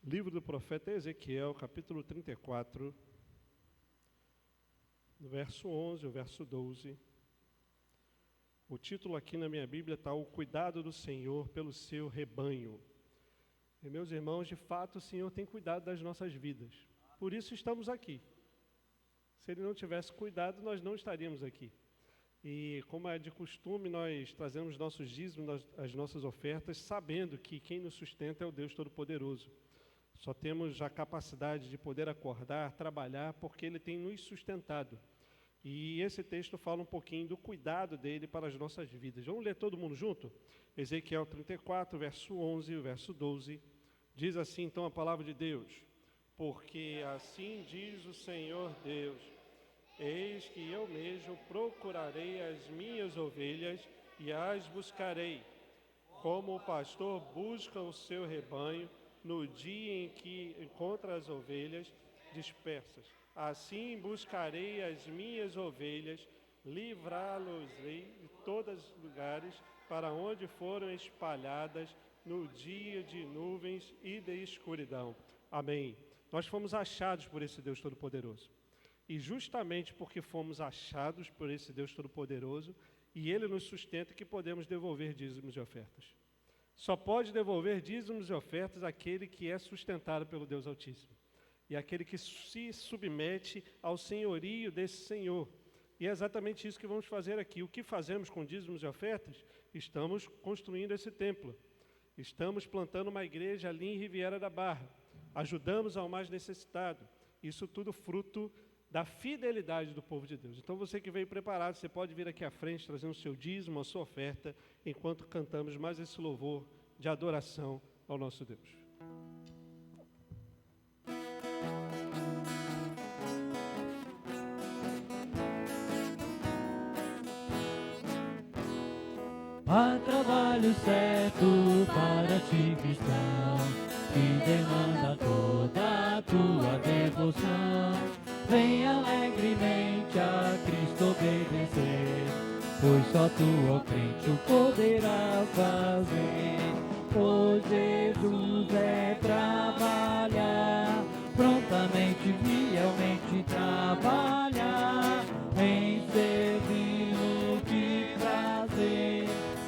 Livro do profeta Ezequiel, capítulo 34, no verso 11, o verso 12. O título aqui na minha Bíblia está O Cuidado do Senhor pelo Seu Rebanho. E, meus irmãos, de fato, o Senhor tem cuidado das nossas vidas. Por isso estamos aqui. Se Ele não tivesse cuidado, nós não estaríamos aqui. E, como é de costume, nós trazemos nossos dízimos, as nossas ofertas, sabendo que quem nos sustenta é o Deus Todo-Poderoso. Só temos a capacidade de poder acordar, trabalhar, porque Ele tem nos sustentado. E esse texto fala um pouquinho do cuidado dEle para as nossas vidas. Vamos ler todo mundo junto? Ezequiel 34, verso 11 e verso 12. Diz assim, então, a palavra de Deus. Porque assim diz o Senhor Deus, eis que eu mesmo procurarei as minhas ovelhas e as buscarei, como o pastor busca o seu rebanho, no dia em que encontra as ovelhas dispersas. Assim buscarei as minhas ovelhas, livrá-los-ei de todos os lugares para onde foram espalhadas no dia de nuvens e de escuridão. Amém. Nós fomos achados por esse Deus Todo-Poderoso. E justamente porque fomos achados por esse Deus Todo-Poderoso, e Ele nos sustenta, que podemos devolver dízimos e ofertas. Só pode devolver dízimos e ofertas aquele que é sustentado pelo Deus Altíssimo. E aquele que se submete ao senhorio desse Senhor. E é exatamente isso que vamos fazer aqui. O que fazemos com dízimos e ofertas? Estamos construindo esse templo. Estamos plantando uma igreja ali em Riviera da Barra. Ajudamos ao mais necessitado. Isso tudo fruto da fidelidade do povo de Deus. Então você que veio preparado, você pode vir aqui à frente, trazendo o seu dízimo, a sua oferta, enquanto cantamos mais esse louvor de adoração ao nosso Deus. Há trabalho certo para ti, cristão, que demanda toda a tua devoção. Vem alegremente a Cristo obedecer, pois só tu, ó crente, o poderá fazer. Pois Jesus é trabalhar, prontamente, fielmente trabalhar, em servir-lo que prazer,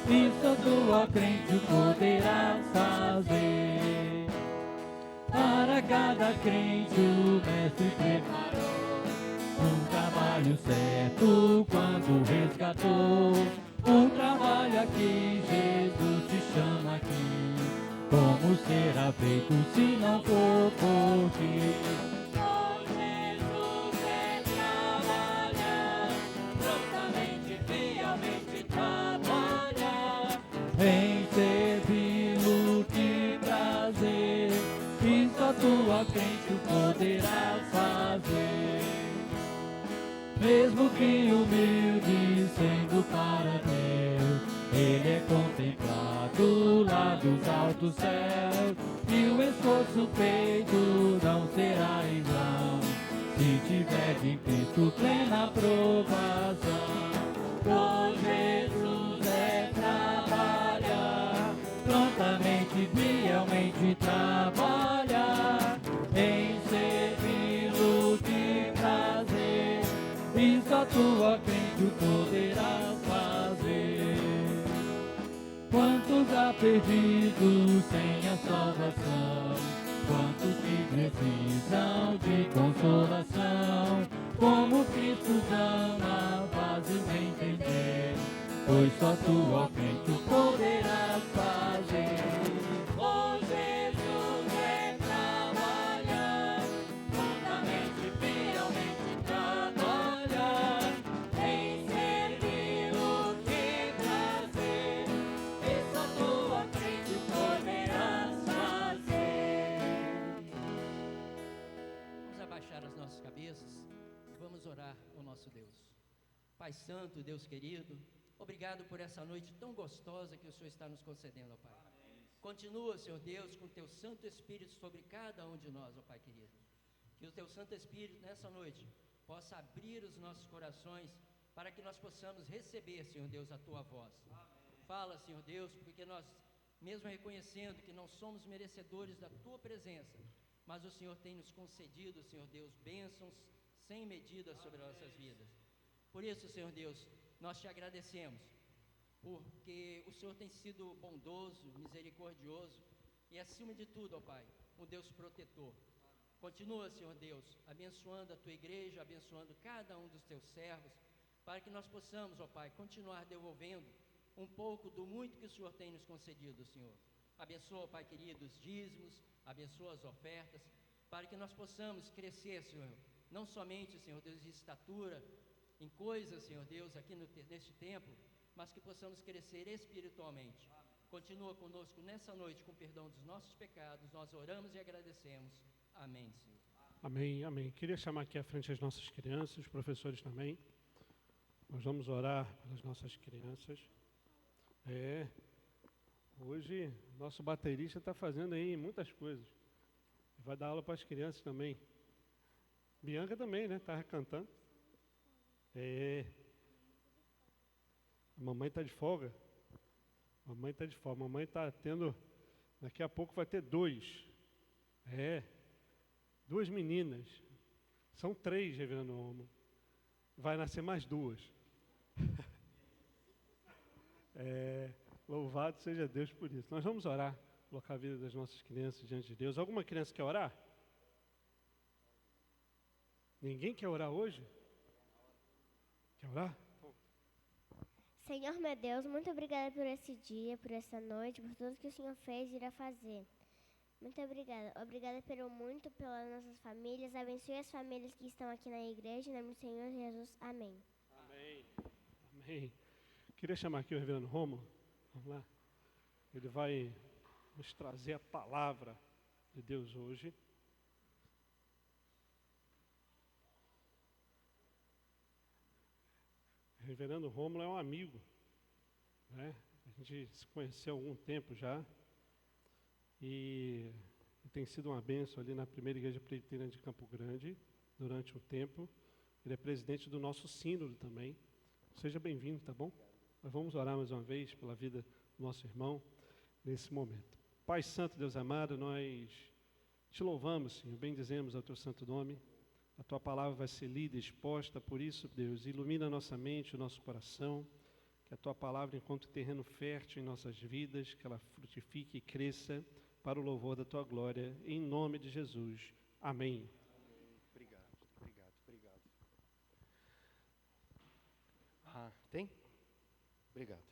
e só tu, ó crente, o poderá fazer. Para cada crente o mestre preparou um trabalho certo quando resgatou. Um trabalho aqui, Jesus te chama aqui. Como será feito se não for por ti? Oh, Jesus é trabalhar, prontamente, fielmente trabalhar, em servi-lo que prazer, e só tua crente o poderá fazer. Mesmo que humilde, sendo para Deus, Ele é contemplado lá dos altos céus, e o esforço feito não será em vão, se tiver de Cristo plena aprovação. Oh, Jesus é trabalhar, prontamente, fielmente trabalhar, em servir-lo de prazer, e só tua crente o poderá fazer. Quantos há perdidos sem a salvação, quantos que precisam de consolação, como Cristo ama, faz-me entender, pois só tu, ó crente, o poderás fazer. Oh, Jesus é trabalhar, prontamente, fielmente trabalhar, em servir-lo que prazer, e só tu, ó crente, o poderás fazer. Vamos abaixar as nossas cabeças e vamos orar ao nosso Deus. Pai Santo, Deus querido, obrigado por essa noite tão gostosa que o Senhor está nos concedendo, ó Pai. Continua, Senhor Deus, com o Teu Santo Espírito sobre cada um de nós, ó Pai querido. Que o Teu Santo Espírito, nessa noite, possa abrir os nossos corações para que nós possamos receber, Senhor Deus, a Tua voz. Fala, Senhor Deus, porque nós mesmo reconhecendo que não somos merecedores da Tua presença, mas o Senhor tem nos concedido, Senhor Deus, bênçãos sem medida sobre as nossas vidas. Por isso, Senhor Deus, nós te agradecemos, porque o Senhor tem sido bondoso, misericordioso e, acima de tudo, ó Pai, um Deus protetor. Continua, Senhor Deus, abençoando a Tua igreja, abençoando cada um dos Teus servos, para que nós possamos, ó Pai, continuar devolvendo um pouco do muito que o Senhor tem nos concedido, Senhor. Abençoa, Pai querido, os dízimos, abençoa as ofertas, para que nós possamos crescer, Senhor, não somente, Senhor Deus, de estatura, em coisas, Senhor Deus, aqui neste templo, mas que possamos crescer espiritualmente. Continua conosco nessa noite, com perdão dos nossos pecados, nós oramos e agradecemos. Amém, Senhor. Amém, amém. Queria chamar aqui à frente as nossas crianças, os professores também. Nós vamos orar pelas nossas crianças. Hoje, nosso baterista está fazendo aí muitas coisas. Vai dar aula para as crianças também. Bianca também, né? Estava cantando. A mamãe está de folga. Mamãe está de folga. Mamãe está tendo... Daqui a pouco vai ter 2. 2 meninas. São 3, reverendo Romo. Vai nascer mais 2. Louvado seja Deus por isso. Nós vamos orar, colocar a vida das nossas crianças diante de Deus. Alguma criança quer orar? Ninguém quer orar hoje? Quer orar? Senhor meu Deus, muito obrigada por esse dia, por essa noite, por tudo que o Senhor fez e irá fazer. Muito obrigada. Obrigada pelo muito, pelas nossas famílias. Abençoe as famílias que estão aqui na igreja. Em nome do Senhor Jesus. Amém. Amém. Amém. Queria chamar aqui o reverendo Romo. Vamos lá. Ele vai nos trazer a palavra de Deus hoje. O reverendo Rômulo é um amigo, né? A gente se conheceu há algum tempo já. E tem sido uma bênção ali na primeira igreja presbiteriana de Campo Grande durante um tempo. Ele é presidente do nosso sínodo também. Seja bem-vindo, tá bom? Nós vamos orar mais uma vez pela vida do nosso irmão nesse momento. Pai Santo, Deus amado, nós te louvamos, Senhor, bendizemos ao teu santo nome. A tua palavra vai ser lida e exposta, por isso, Deus, ilumina a nossa mente, o nosso coração, que a tua palavra encontre terreno fértil em nossas vidas, que ela frutifique e cresça para o louvor da tua glória, em nome de Jesus. Amém. Obrigado. Tem? Obrigado.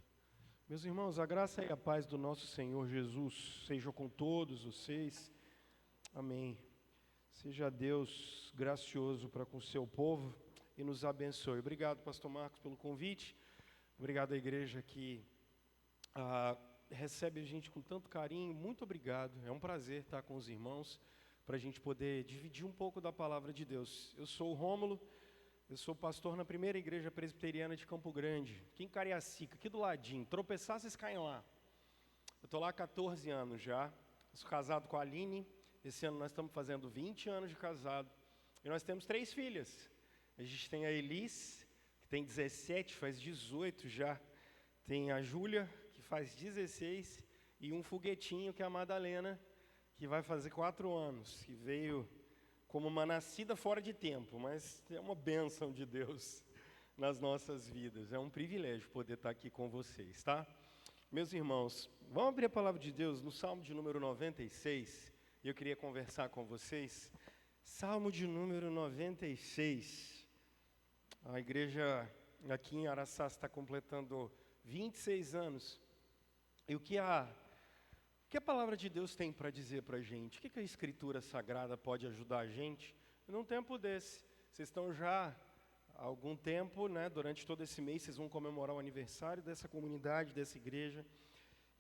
Meus irmãos, a graça e a paz do nosso Senhor Jesus sejam com todos vocês. Amém. Seja Deus gracioso para com o seu povo e nos abençoe. Obrigado, pastor Marcos, pelo convite. Obrigado à igreja que recebe a gente com tanto carinho. Muito obrigado. É um prazer estar com os irmãos para a gente poder dividir um pouco da palavra de Deus. Eu sou o Rômulo, eu sou pastor na primeira igreja presbiteriana de Campo Grande, aqui em Cariacica, aqui do ladinho. Tropeçar, vocês caem lá. Eu estou lá há 14 anos já. Eu sou casado com a Aline. Esse ano nós estamos fazendo 20 anos de casado. E nós temos 3 filhas. A gente tem a Elis, que tem 17, faz 18 já. Tem a Júlia, que faz 16. E um foguetinho, que é a Madalena, que vai fazer 4 anos. Que veio como uma nascida fora de tempo, mas é uma bênção de Deus nas nossas vidas. É um privilégio poder estar aqui com vocês, tá? Meus irmãos, vamos abrir a palavra de Deus no Salmo de número 96. E eu queria conversar com vocês. Salmo de número 96. A igreja aqui em Araçá está completando 26 anos. E o que a palavra de Deus tem para dizer para a gente? O que a Escritura Sagrada pode ajudar a gente num tempo desse? Vocês estão já há algum tempo, né? Durante todo esse mês, vocês vão comemorar o aniversário dessa comunidade, dessa igreja.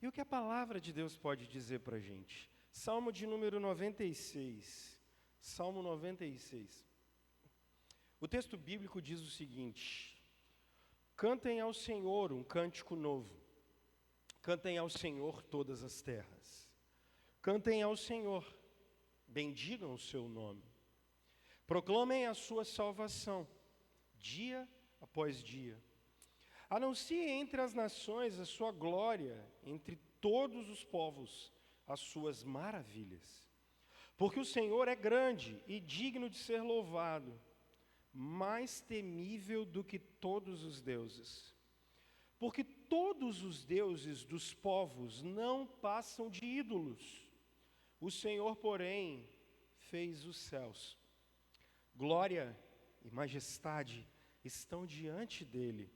E o que a palavra de Deus pode dizer para a gente? Salmo de número 96. Salmo 96. O texto bíblico diz o seguinte: cantem ao Senhor um cântico novo. Cantem ao Senhor todas as terras. Cantem ao Senhor, bendigam o seu nome. Proclamem a sua salvação, dia após dia. Anuncie entre as nações a sua glória, entre todos os povos as suas maravilhas. Porque o Senhor é grande e digno de ser louvado, mais temível do que todos os deuses. Porque todos os deuses dos povos não passam de ídolos. O Senhor, porém, fez os céus. Glória e majestade estão diante dele,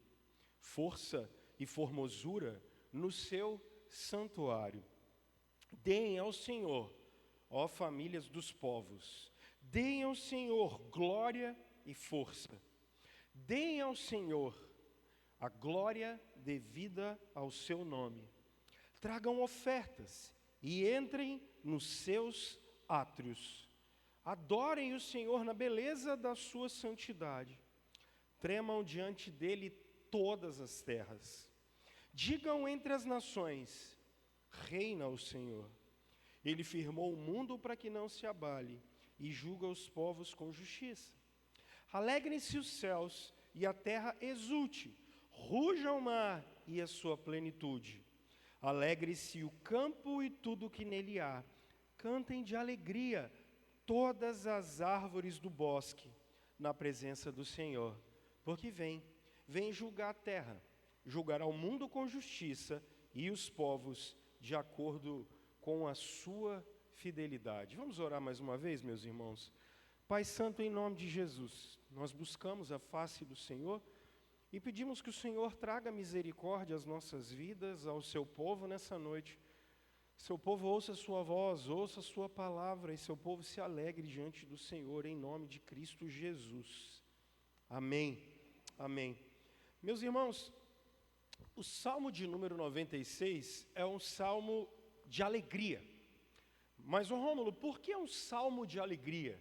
força e formosura no seu santuário. Deem ao Senhor, ó famílias dos povos, deem ao Senhor glória e força. Deem ao Senhor a glória devida ao seu nome. Tragam ofertas e entrem nos seus átrios. Adorem o Senhor na beleza da sua santidade. Tremam diante dele todas as terras. Digam entre as nações: reina o Senhor. Ele firmou o mundo para que não se abale e julga os povos com justiça. Alegrem-se os céus e a terra exulte. Ruja o mar e a sua plenitude. Alegre-se o campo e tudo que nele há. Cantem de alegria todas as árvores do bosque na presença do Senhor. Porque vem julgar a terra, julgará o mundo com justiça e os povos de acordo com a sua fidelidade. Vamos orar mais uma vez, meus irmãos? Pai Santo, em nome de Jesus, nós buscamos a face do Senhor e pedimos que o Senhor traga misericórdia às nossas vidas, ao seu povo nessa noite. Seu povo ouça a sua voz, ouça a sua palavra e seu povo se alegre diante do Senhor, em nome de Cristo Jesus. Amém. Amém. Meus irmãos, o Salmo de número 96 é um salmo de alegria. Mas, Rômulo, por que é um salmo de alegria?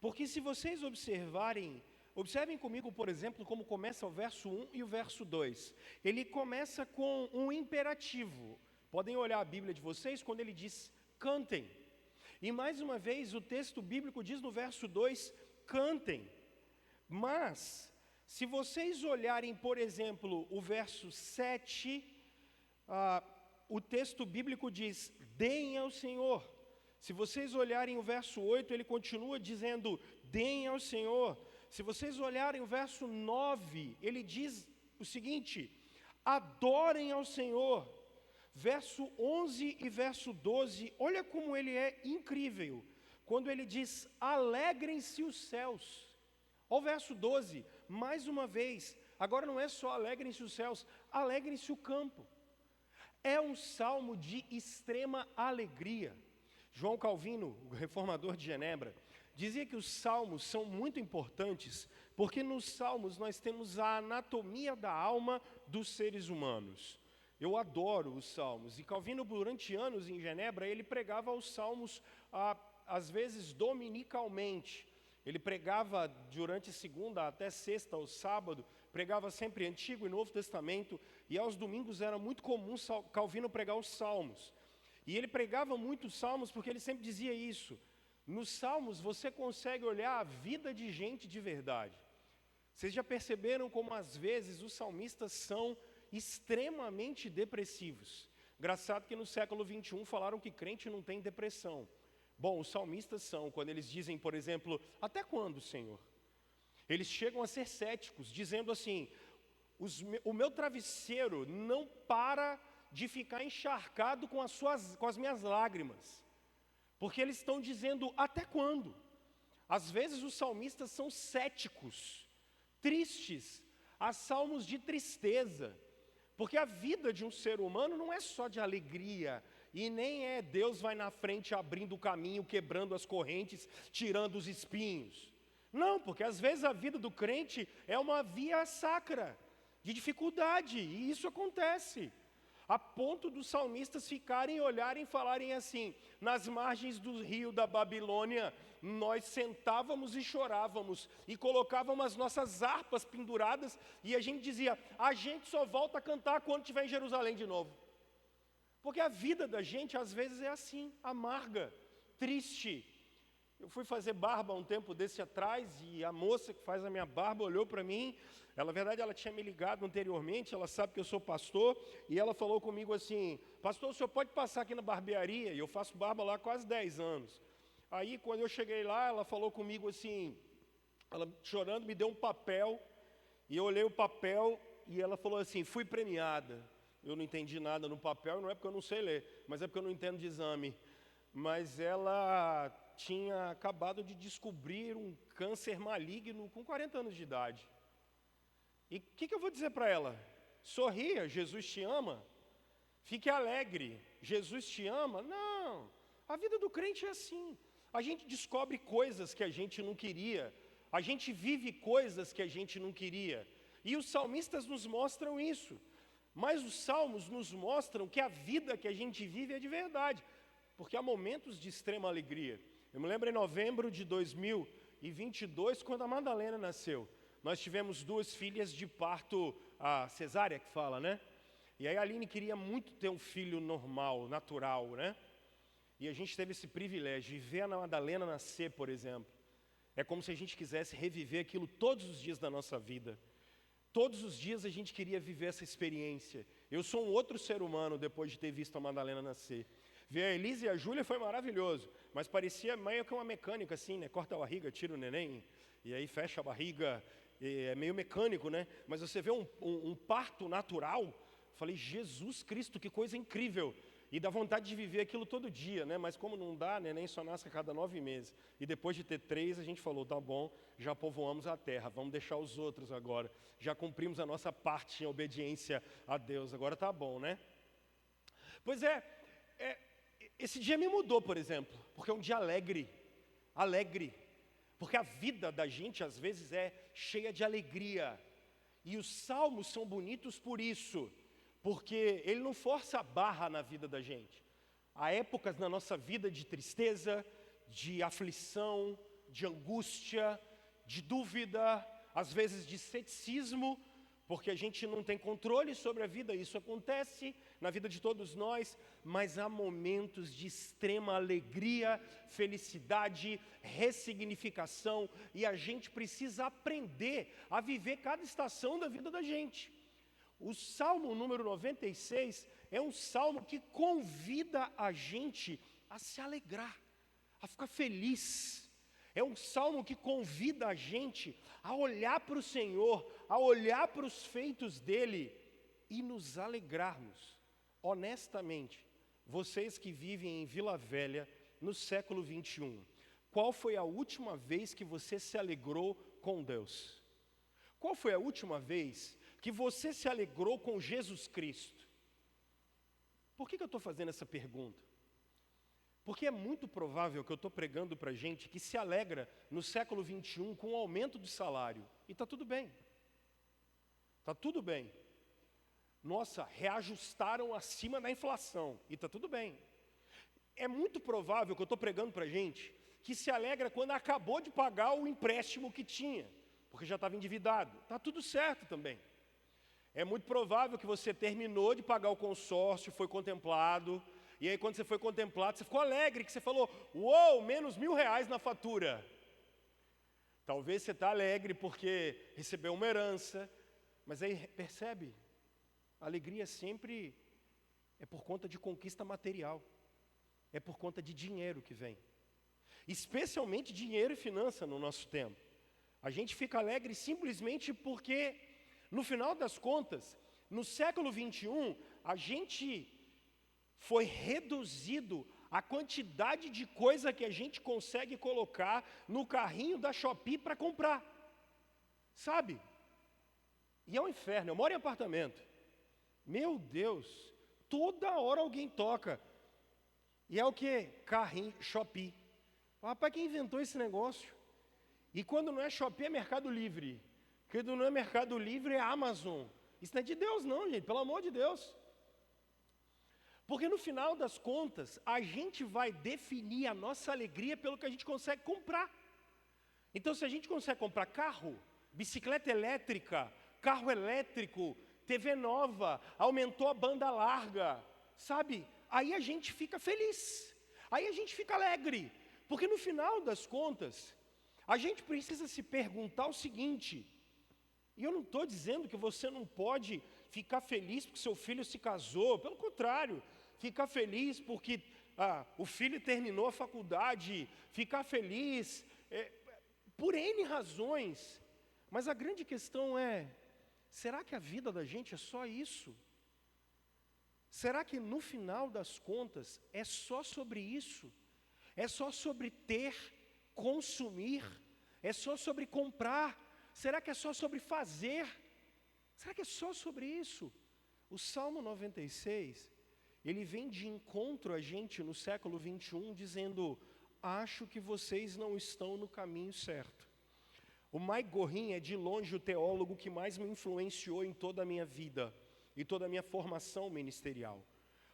Porque se vocês observem comigo, por exemplo, como começa o verso 1 e o verso 2. Ele começa com um imperativo. Podem olhar a Bíblia de vocês quando ele diz cantem. E mais uma vez o texto bíblico diz no verso 2, cantem. Mas, se vocês olharem, por exemplo, o verso 7, o texto bíblico diz, deem ao Senhor. Se vocês olharem o verso 8, ele continua dizendo, deem ao Senhor. Se vocês olharem o verso 9, ele diz o seguinte, adorem ao Senhor. Verso 11 e verso 12, olha como ele é incrível. Quando ele diz, alegrem-se os céus. Olha o verso 12, mais uma vez, agora não é só alegrem-se os céus, alegrem-se o campo. É um salmo de extrema alegria. João Calvino, o reformador de Genebra, dizia que os salmos são muito importantes, porque nos salmos nós temos a anatomia da alma dos seres humanos. Eu adoro os salmos, e Calvino, durante anos em Genebra, ele pregava os salmos, às vezes dominicalmente. Ele pregava durante segunda até sexta ou sábado, pregava sempre Antigo e Novo Testamento, e aos domingos era muito comum Calvino pregar os salmos. E ele pregava muito os salmos porque ele sempre dizia isso. Nos salmos você consegue olhar a vida de gente de verdade. Vocês já perceberam como às vezes os salmistas são extremamente depressivos? Engraçado que no século 21 falaram que crente não tem depressão. Bom, os salmistas são, quando eles dizem, por exemplo, até quando, Senhor? Eles chegam a ser céticos, dizendo assim, o meu travesseiro não para de ficar encharcado com as minhas lágrimas. Porque eles estão dizendo, até quando? Às vezes os salmistas são céticos, tristes, há salmos de tristeza. Porque a vida de um ser humano não é só de alegria, e nem é Deus vai na frente abrindo o caminho, quebrando as correntes, tirando os espinhos. Não, porque às vezes a vida do crente é uma via sacra, de dificuldade, e isso acontece. A ponto dos salmistas ficarem, olharem e falarem assim, nas margens do rio da Babilônia, nós sentávamos e chorávamos, e colocávamos as nossas harpas penduradas, e a gente dizia, a gente só volta a cantar quando estiver em Jerusalém de novo. Porque a vida da gente às vezes é assim, amarga, triste. Eu fui fazer barba um tempo desse atrás e a moça que faz a minha barba olhou para mim. Na verdade, ela tinha me ligado anteriormente, ela sabe que eu sou pastor, e ela falou comigo assim: pastor, o senhor pode passar aqui na barbearia? E eu faço barba lá há quase 10 anos. Aí, quando eu cheguei lá, ela falou comigo assim, ela chorando, me deu um papel, e eu olhei o papel, e ela falou assim: fui premiada. Eu não entendi nada no papel, não é porque eu não sei ler, mas é porque eu não entendo de exame. Mas ela tinha acabado de descobrir um câncer maligno com 40 anos de idade. E o que eu vou dizer para ela? Sorria, Jesus te ama. Fique alegre, Jesus te ama. Não, a vida do crente é assim. A gente descobre coisas que a gente não queria. A gente vive coisas que a gente não queria. E os salmistas nos mostram isso. Mas os salmos nos mostram que a vida que a gente vive é de verdade. Porque há momentos de extrema alegria. Eu me lembro em novembro de 2022, quando a Madalena nasceu. Nós tivemos 2 filhas de parto, a cesárea que fala, né? E aí a Aline queria muito ter um filho normal, natural, né? E a gente teve esse privilégio de ver a Madalena nascer, por exemplo. É como se a gente quisesse reviver aquilo todos os dias da nossa vida. Todos os dias a gente queria viver essa experiência. Eu sou um outro ser humano depois de ter visto a Madalena nascer. Ver a Elisa e a Júlia foi maravilhoso, mas parecia meio que uma mecânica assim, né? Corta a barriga, tira o neném, e aí fecha a barriga, é meio mecânico, né? Mas você vê um parto natural, falei, Jesus Cristo, que coisa incrível. E dá vontade de viver aquilo todo dia, né? Mas como não dá, neném só nasce a cada 9 meses. E depois de ter 3, a gente falou, tá bom, já povoamos a terra, vamos deixar os outros agora. Já cumprimos a nossa parte em obediência a Deus, agora tá bom, né? Pois esse dia me mudou, por exemplo, porque é um dia alegre, porque a vida da gente às vezes é cheia de alegria, e os salmos são bonitos por isso, porque ele não força a barra na vida da gente. Há épocas na nossa vida de tristeza, de aflição, de angústia, de dúvida, às vezes de ceticismo, porque a gente não tem controle sobre a vida, isso acontece na vida de todos nós, mas há momentos de extrema alegria, felicidade, ressignificação, e a gente precisa aprender a viver cada estação da vida da gente. O Salmo número 96 é um salmo que convida a gente a se alegrar, a ficar feliz. É um salmo que convida a gente a olhar para o Senhor, a olhar para os feitos dEle e nos alegrarmos. Honestamente, vocês que vivem em Vila Velha no século 21, qual foi a última vez que você se alegrou com Deus? Qual foi a última vez que você se alegrou com Jesus Cristo? Por que eu estou fazendo essa pergunta? Porque é muito provável que eu estou pregando para gente que se alegra no século 21 com o aumento do salário. E está tudo bem. Está tudo bem. Nossa, reajustaram acima da inflação. E está tudo bem. É muito provável que eu estou pregando para gente que se alegra quando acabou de pagar o empréstimo que tinha, porque já estava endividado. Está tudo certo também. É muito provável que você terminou de pagar o consórcio, foi contemplado, e aí quando você foi contemplado, você ficou alegre, que você falou, uou, menos R$1.000 na fatura. Talvez você está alegre porque recebeu uma herança, mas aí percebe, a alegria sempre é por conta de conquista material, é por conta de dinheiro que vem. Especialmente dinheiro e finança no nosso tempo. A gente fica alegre simplesmente porque, no final das contas, no século 21, a gente foi reduzido a quantidade de coisa que a gente consegue colocar no carrinho da Shopee para comprar. Sabe? E é um inferno. Eu moro em apartamento. Meu Deus, toda hora alguém toca. E é o quê? Carrinho, Shopee. Rapaz, quem inventou esse negócio? E quando não é Shopee, é Mercado Livre. Quando não é Mercado Livre, é Amazon. Isso não é de Deus não, gente, pelo amor de Deus. Porque no final das contas, a gente vai definir a nossa alegria pelo que a gente consegue comprar. Então, se a gente consegue comprar carro, bicicleta elétrica, carro elétrico, TV nova, aumentou a banda larga, sabe? Aí a gente fica feliz, aí a gente fica alegre, Porque no final das contas, a gente precisa se perguntar o seguinte, e eu não estou dizendo que você não pode ficar feliz porque seu filho se casou, pelo contrário, ficar feliz porque o filho terminou a faculdade, ficar feliz por N razões, mas a grande questão é, será que a vida da gente é só isso? Será que no final das contas é só sobre isso? É só sobre ter, consumir? É só sobre comprar? Será que é só sobre fazer? Será que é só sobre isso? O Salmo 96, ele vem de encontro a gente no século 21, dizendo, acho que vocês não estão no caminho certo. O Mike Gorin é de longe o teólogo que mais me influenciou em toda a minha vida e toda a minha formação ministerial.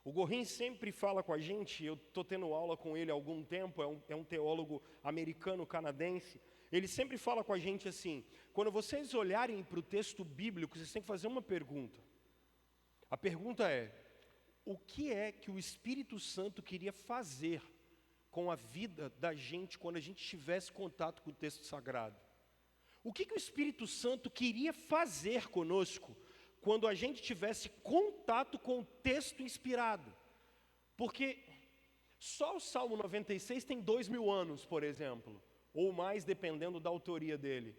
O Gorin sempre fala com a gente, eu estou tendo aula com ele há algum tempo, é um teólogo americano-canadense. Ele sempre fala com a gente assim, quando vocês olharem para o texto bíblico, vocês têm que fazer uma pergunta. A pergunta é, o que é que o Espírito Santo queria fazer com a vida da gente quando a gente tivesse contato com o texto sagrado? O que o Espírito Santo queria fazer conosco quando a gente tivesse contato com o texto inspirado? Porque só o Salmo 96 tem 2000 anos, por exemplo, ou mais, dependendo da autoria dele.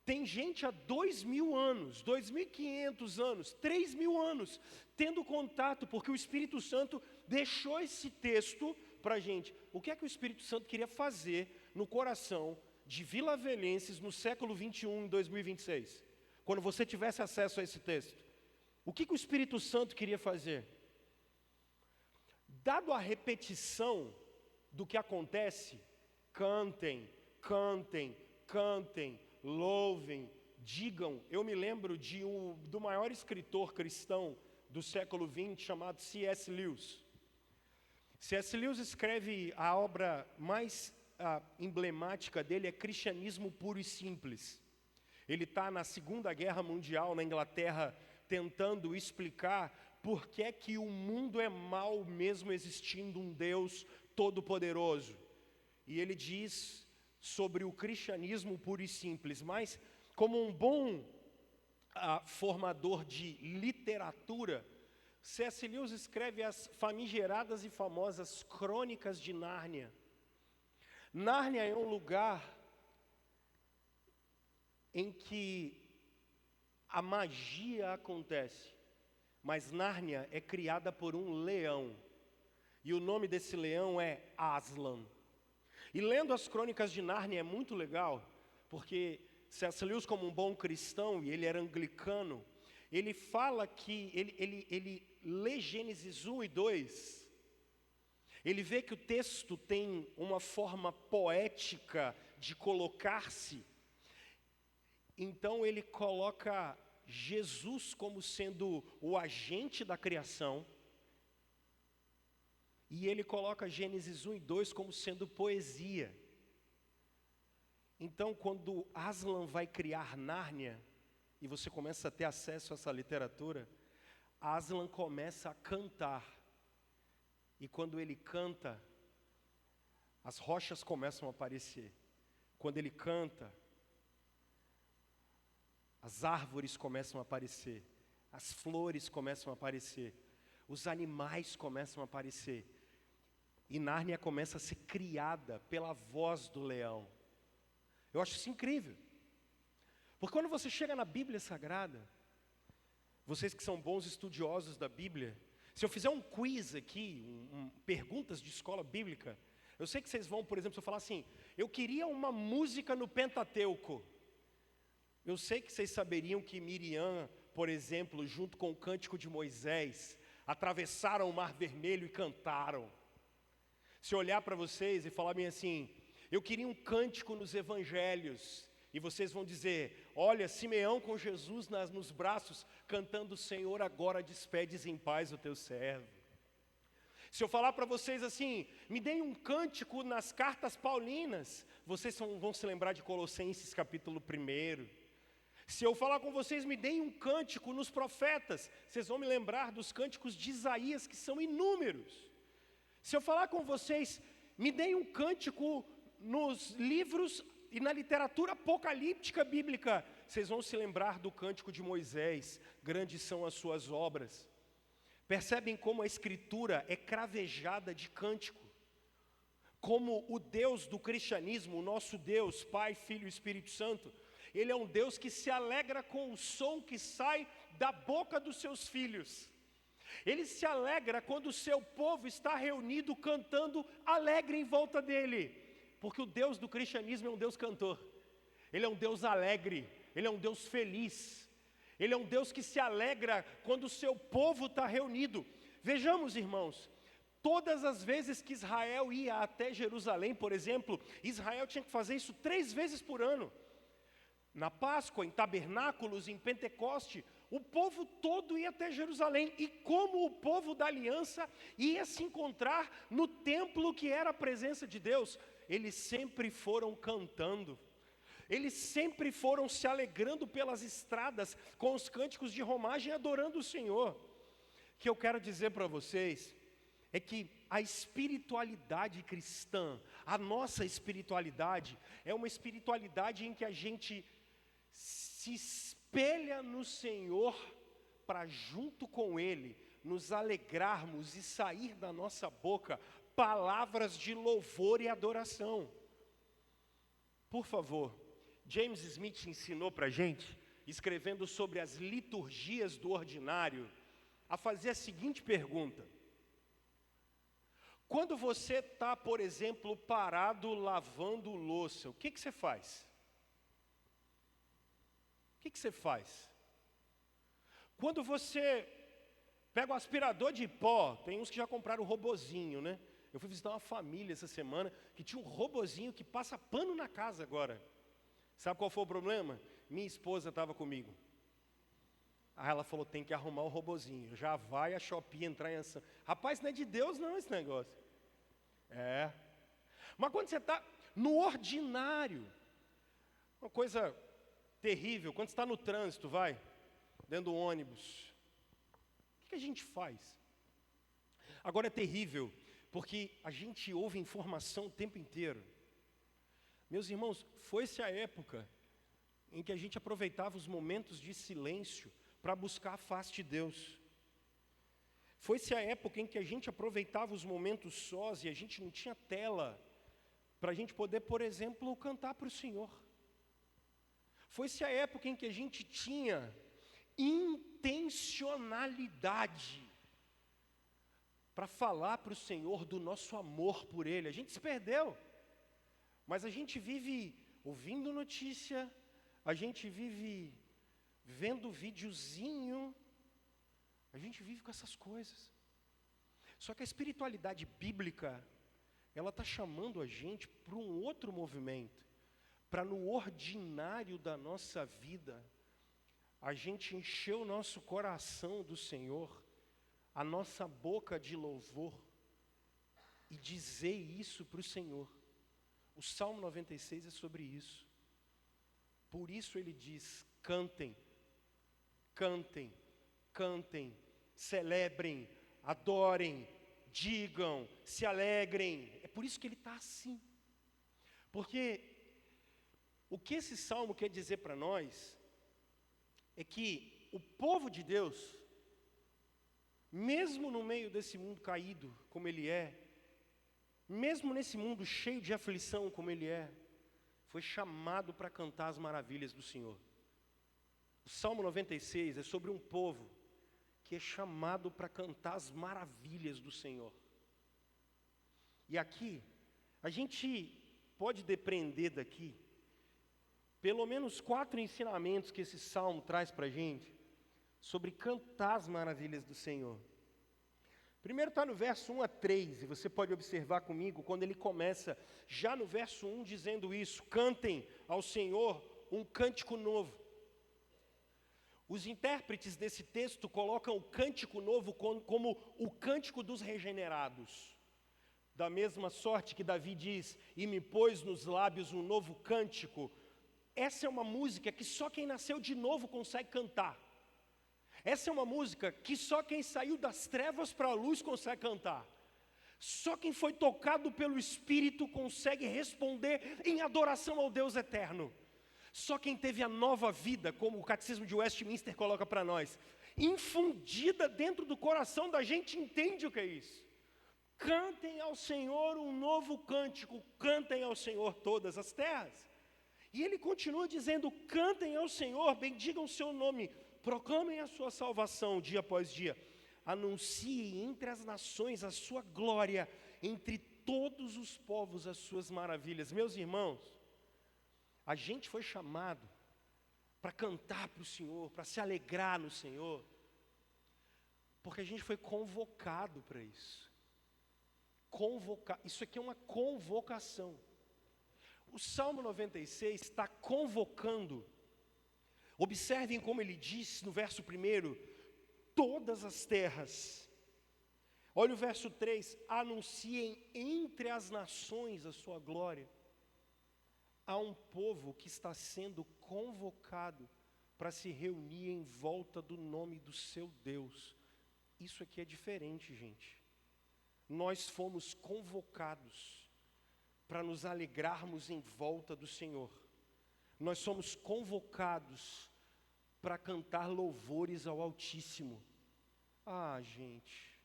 Tem gente há 2000 anos, 2500 anos, 3000 anos, tendo contato, porque o Espírito Santo deixou esse texto para a gente. O que é que o Espírito Santo queria fazer no coração de vilavelhenses no século 21, em 2026? Quando você tivesse acesso a esse texto. O que o Espírito Santo queria fazer? Dado a repetição do que acontece, cantem, cantem, cantem, louvem, digam. Eu me lembro do maior escritor cristão do século XX, chamado C.S. Lewis. C.S. Lewis escreve a obra mais emblemática dele, é Cristianismo Puro e Simples. Ele está na Segunda Guerra Mundial, na Inglaterra, tentando explicar por que é que o mundo é mau mesmo existindo um Deus todo-poderoso. E ele diz sobre o cristianismo puro e simples, mas como um bom formador de literatura, C.S. Lewis escreve as famigeradas e famosas Crônicas de Nárnia. Nárnia é um lugar em que a magia acontece, mas Nárnia é criada por um leão, e o nome desse leão é Aslan. E lendo as Crônicas de Nárnia é muito legal, porque C.S. Lewis, como um bom cristão, e ele era anglicano, ele fala que, ele lê Gênesis 1 e 2, ele vê que o texto tem uma forma poética de colocar-se, então ele coloca Jesus como sendo o agente da criação, e ele coloca Gênesis 1 e 2 como sendo poesia. Então, quando Aslan vai criar Nárnia, e você começa a ter acesso a essa literatura, Aslan começa a cantar. E quando ele canta, as rochas começam a aparecer. Quando ele canta, as árvores começam a aparecer, as flores começam a aparecer, os animais começam a aparecer. E Nárnia começa a ser criada pela voz do leão. Eu acho isso incrível. Porque quando você chega na Bíblia Sagrada, vocês que são bons estudiosos da Bíblia, se eu fizer um quiz aqui, perguntas de escola bíblica, eu sei que vocês vão, por exemplo, se eu falar assim, eu queria uma música no Pentateuco. Eu sei que vocês saberiam que Miriam, por exemplo, junto com o Cântico de Moisés, atravessaram o Mar Vermelho e cantaram. Se eu olhar para vocês e falar bem assim, eu queria um cântico nos evangelhos, e vocês vão dizer, olha, Simeão com Jesus nos braços, cantando, Senhor, agora despedes em paz o teu servo. Se eu falar para vocês assim, me deem um cântico nas cartas paulinas, vocês vão se lembrar de Colossenses capítulo 1. Se eu falar com vocês, me deem um cântico nos profetas, vocês vão me lembrar dos cânticos de Isaías, que são inúmeros. Se eu falar com vocês, me deem um cântico nos livros e na literatura apocalíptica bíblica. Vocês vão se lembrar do cântico de Moisés, grandes são as suas obras. Percebem como a Escritura é cravejada de cântico? Como o Deus do cristianismo, o nosso Deus, Pai, Filho e Espírito Santo, Ele é um Deus que se alegra com o som que sai da boca dos seus filhos. Ele se alegra quando o seu povo está reunido cantando alegre em volta dele. Porque o Deus do cristianismo é um Deus cantor. Ele é um Deus alegre, Ele é um Deus feliz. Ele é um Deus que se alegra quando o seu povo está reunido. Vejamos, irmãos, todas as vezes que Israel ia até Jerusalém, por exemplo, Israel tinha que fazer isso 3 vezes por ano. Na Páscoa, em tabernáculos, em Pentecoste, o povo todo ia até Jerusalém. E como o povo da aliança ia se encontrar no templo que era a presença de Deus, eles sempre foram cantando. Eles sempre foram se alegrando pelas estradas, com os cânticos de romagem, adorando o Senhor. O que eu quero dizer para vocês é que a espiritualidade cristã, a nossa espiritualidade, é uma espiritualidade em que a gente se espelha no Senhor para junto com Ele nos alegrarmos e sair da nossa boca palavras de louvor e adoração. Por favor, James Smith ensinou para a gente, escrevendo sobre as liturgias do ordinário, a fazer a seguinte pergunta: quando você está, por exemplo, parado lavando louça, o que você faz? O que você faz? Quando você pega o aspirador de pó, tem uns que já compraram o robozinho, né? Eu fui visitar uma família essa semana que tinha um robozinho que passa pano na casa agora. Sabe qual foi o problema? Minha esposa estava comigo. Aí ela falou, tem que arrumar o robozinho. Já vai a Shopee entrar em ação. Rapaz, não é de Deus não esse negócio. É. Mas quando você está no ordinário, uma coisa terrível, quando você está no trânsito, vai, dentro do ônibus, o que a gente faz? Agora é terrível, porque a gente ouve informação o tempo inteiro. Meus irmãos, foi-se a época em que a gente aproveitava os momentos de silêncio para buscar a face de Deus. Foi-se a época em que a gente aproveitava os momentos sós e a gente não tinha tela para a gente poder, por exemplo, cantar para o Senhor. Foi-se a época em que a gente tinha intencionalidade para falar para o Senhor do nosso amor por Ele. A gente se perdeu, mas a gente vive ouvindo notícia, a gente vive vendo videozinho, a gente vive com essas coisas. Só que a espiritualidade bíblica, ela está chamando a gente para um outro movimento, para no ordinário da nossa vida, a gente encher o nosso coração do Senhor, a nossa boca de louvor, e dizer isso para o Senhor. O Salmo 96 é sobre isso. Por isso ele diz, cantem, cantem, cantem, celebrem, adorem, digam, se alegrem. É por isso que ele está assim. Porque o que esse salmo quer dizer para nós é que o povo de Deus, mesmo no meio desse mundo caído como ele é, mesmo nesse mundo cheio de aflição como ele é, foi chamado para cantar as maravilhas do Senhor. O Salmo 96 é sobre um povo que é chamado para cantar as maravilhas do Senhor. E aqui, a gente pode depreender daqui pelo menos 4 ensinamentos que esse salmo traz para a gente sobre cantar as maravilhas do Senhor. Primeiro está no verso 1 a 3, e você pode observar comigo quando ele começa, já no verso 1, dizendo isso: cantem ao Senhor um cântico novo. Os intérpretes desse texto colocam o cântico novo como o cântico dos regenerados. Da mesma sorte que Davi diz, e me pôs nos lábios um novo cântico. Essa é uma música que só quem nasceu de novo consegue cantar. Essa é uma música que só quem saiu das trevas para a luz consegue cantar. Só quem foi tocado pelo Espírito consegue responder em adoração ao Deus eterno. Só quem teve a nova vida, como o Catecismo de Westminster coloca para nós, infundida dentro do coração da gente, entende o que é isso. Cantem ao Senhor um novo cântico, cantem ao Senhor todas as terras. E ele continua dizendo, cantem ao Senhor, bendigam o seu nome, proclamem a sua salvação dia após dia. Anunciem entre as nações a sua glória, entre todos os povos as suas maravilhas. Meus irmãos, a gente foi chamado para cantar para o Senhor, para se alegrar no Senhor, porque a gente foi convocado para isso. Isso aqui é uma convocação. O Salmo 96 está convocando. Observem como ele diz no verso 1, todas as terras. Olha o verso 3, anunciem entre as nações a sua glória. Há um povo que está sendo convocado para se reunir em volta do nome do seu Deus. Isso aqui é diferente, gente. Nós fomos convocados para nos alegrarmos em volta do Senhor. Nós somos convocados para cantar louvores ao Altíssimo. Ah, gente,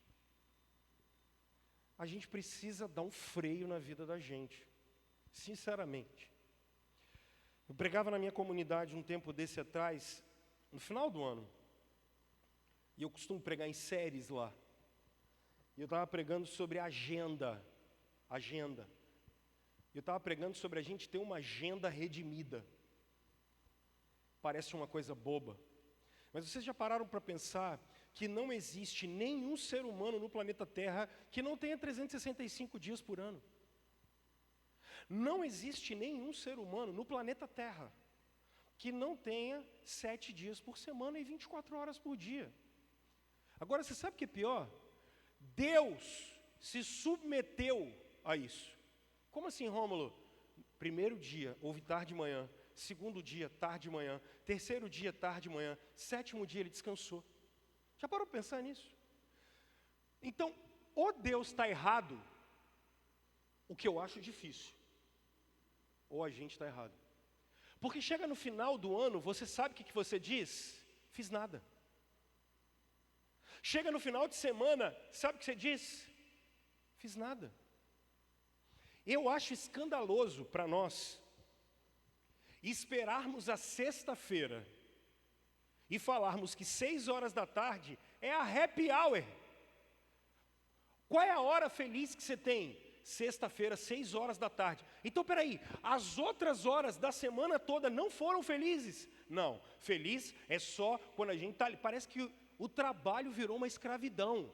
a gente precisa dar um freio na vida da gente, sinceramente. Eu pregava na minha comunidade um tempo desse atrás, no final do ano, e eu costumo pregar em séries lá. E eu estava pregando sobre agenda. Eu estava pregando sobre a gente ter uma agenda redimida. Parece uma coisa boba. Mas vocês já pararam para pensar que não existe nenhum ser humano no planeta Terra que não tenha 365 dias por ano? Não existe nenhum ser humano no planeta Terra que não tenha 7 dias por semana e 24 horas por dia. Agora, você sabe o que é pior? Deus se submeteu a isso. Como assim, Rômulo? Primeiro dia, houve tarde de manhã. Segundo dia, tarde de manhã. Terceiro dia, tarde de manhã. Sétimo dia, ele descansou. Já parou para pensar nisso? Então, ou Deus está errado, o que eu acho difícil, ou a gente está errado. Porque chega no final do ano, você sabe o que você diz? Fiz nada. Chega no final de semana, sabe o que você diz? Fiz nada. Eu acho escandaloso para nós esperarmos a sexta-feira e falarmos que 6 horas da tarde é a happy hour. Qual é a hora feliz que você tem? Sexta-feira, 6 horas da tarde. Então, peraí, as outras horas da semana toda não foram felizes? Não, feliz é só quando a gente está... Parece que o trabalho virou uma escravidão,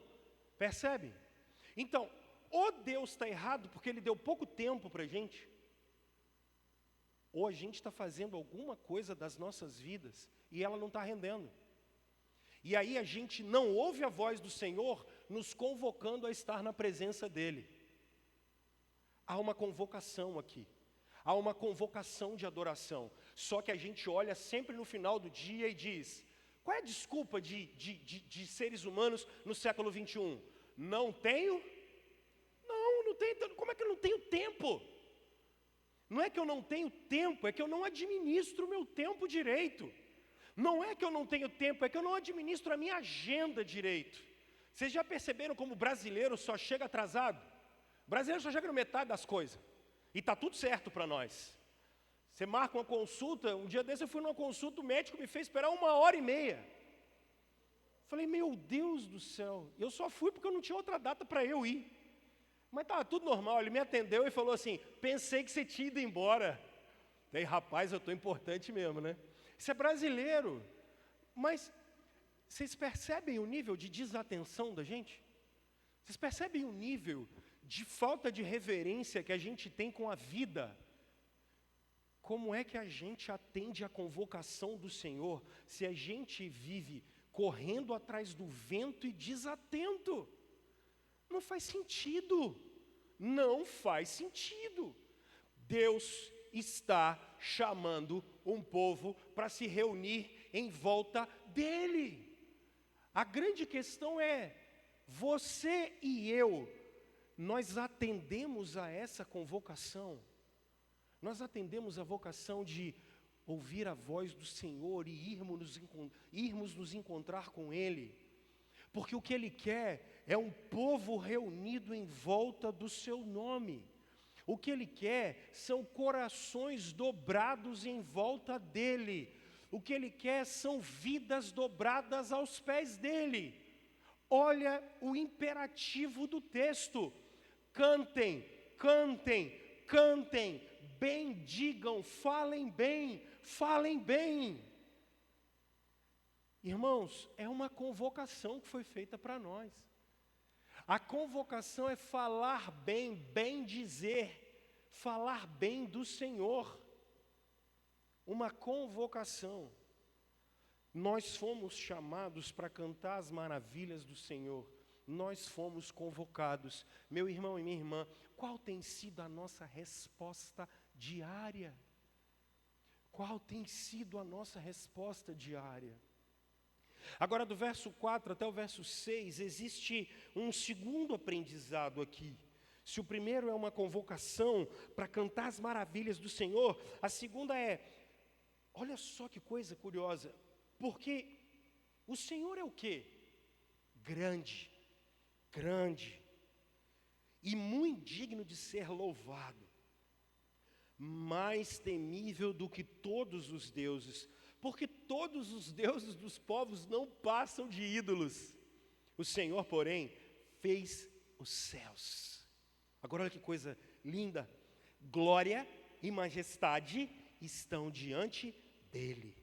percebe? Então, ou Deus está errado porque Ele deu pouco tempo para a gente, ou a gente está fazendo alguma coisa das nossas vidas e ela não está rendendo. E aí a gente não ouve a voz do Senhor nos convocando a estar na presença dEle. Há uma convocação aqui, há uma convocação de adoração, só que a gente olha sempre no final do dia e diz... Qual é a desculpa de seres humanos no século 21? Não tenho? Não tenho. Como é que eu não tenho tempo? Não é que eu não tenho tempo, é que eu não administro o meu tempo direito. Não é que eu não tenho tempo, é que eu não administro a minha agenda direito. Vocês já perceberam como o brasileiro só chega atrasado? O brasileiro só chega na metade das coisas. E está tudo certo para nós. Você marca uma consulta, um dia desse eu fui numa consulta, o médico me fez esperar 1h30. Falei, meu Deus do céu, eu só fui porque eu não tinha outra data para eu ir. Mas estava tudo normal, ele me atendeu e falou assim, pensei que você tinha ido embora. Falei, rapaz, eu estou importante mesmo, né? Isso é brasileiro. Mas vocês percebem o nível de desatenção da gente? Vocês percebem o nível de falta de reverência que a gente tem com a vida? Como é que a gente atende a convocação do Senhor se a gente vive correndo atrás do vento e desatento? Não faz sentido. Não faz sentido. Deus está chamando um povo para se reunir em volta dEle. A grande questão é, você e eu nós atendemos a essa convocação. Nós atendemos a vocação de ouvir a voz do Senhor e irmos nos encontrar com Ele. Porque o que Ele quer é um povo reunido em volta do seu nome. O que Ele quer são corações dobrados em volta dEle. O que Ele quer são vidas dobradas aos pés dEle. Olha o imperativo do texto. Cantem, cantem, cantem, bendigam, falem bem, falem bem. Irmãos, é uma convocação que foi feita para nós. A convocação é falar bem, bem dizer, falar bem do Senhor. Uma convocação. Nós fomos chamados para cantar as maravilhas do Senhor. Nós fomos convocados. Meu irmão e minha irmã, qual tem sido a nossa resposta diária? Qual tem sido a nossa resposta diária? Agora, do verso 4 até o verso 6, existe um segundo aprendizado aqui. Se o primeiro é uma convocação para cantar as maravilhas do Senhor, a segunda é, olha só que coisa curiosa, porque o Senhor é o quê? Grande, grande e muito digno de ser louvado, mais temível do que todos os deuses, porque todos os deuses dos povos não passam de ídolos. O Senhor, porém, fez os céus. Agora olha que coisa linda. Glória e majestade estão diante dele.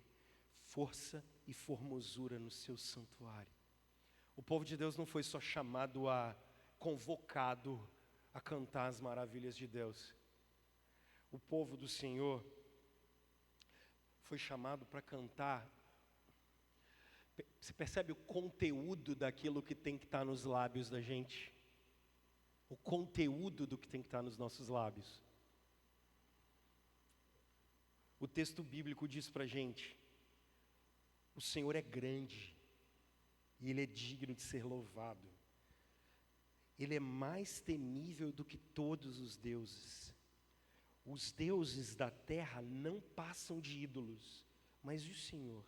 Força e formosura no seu santuário. O povo de Deus não foi só convocado a cantar as maravilhas de Deus. O povo do Senhor foi chamado para cantar. Você percebe o conteúdo daquilo que tem que estar nos lábios da gente? O conteúdo do que tem que estar nos nossos lábios. O texto bíblico diz para a gente, o Senhor é grande, e Ele é digno de ser louvado. Ele é mais temível do que todos os deuses. Os deuses da terra não passam de ídolos, mas o Senhor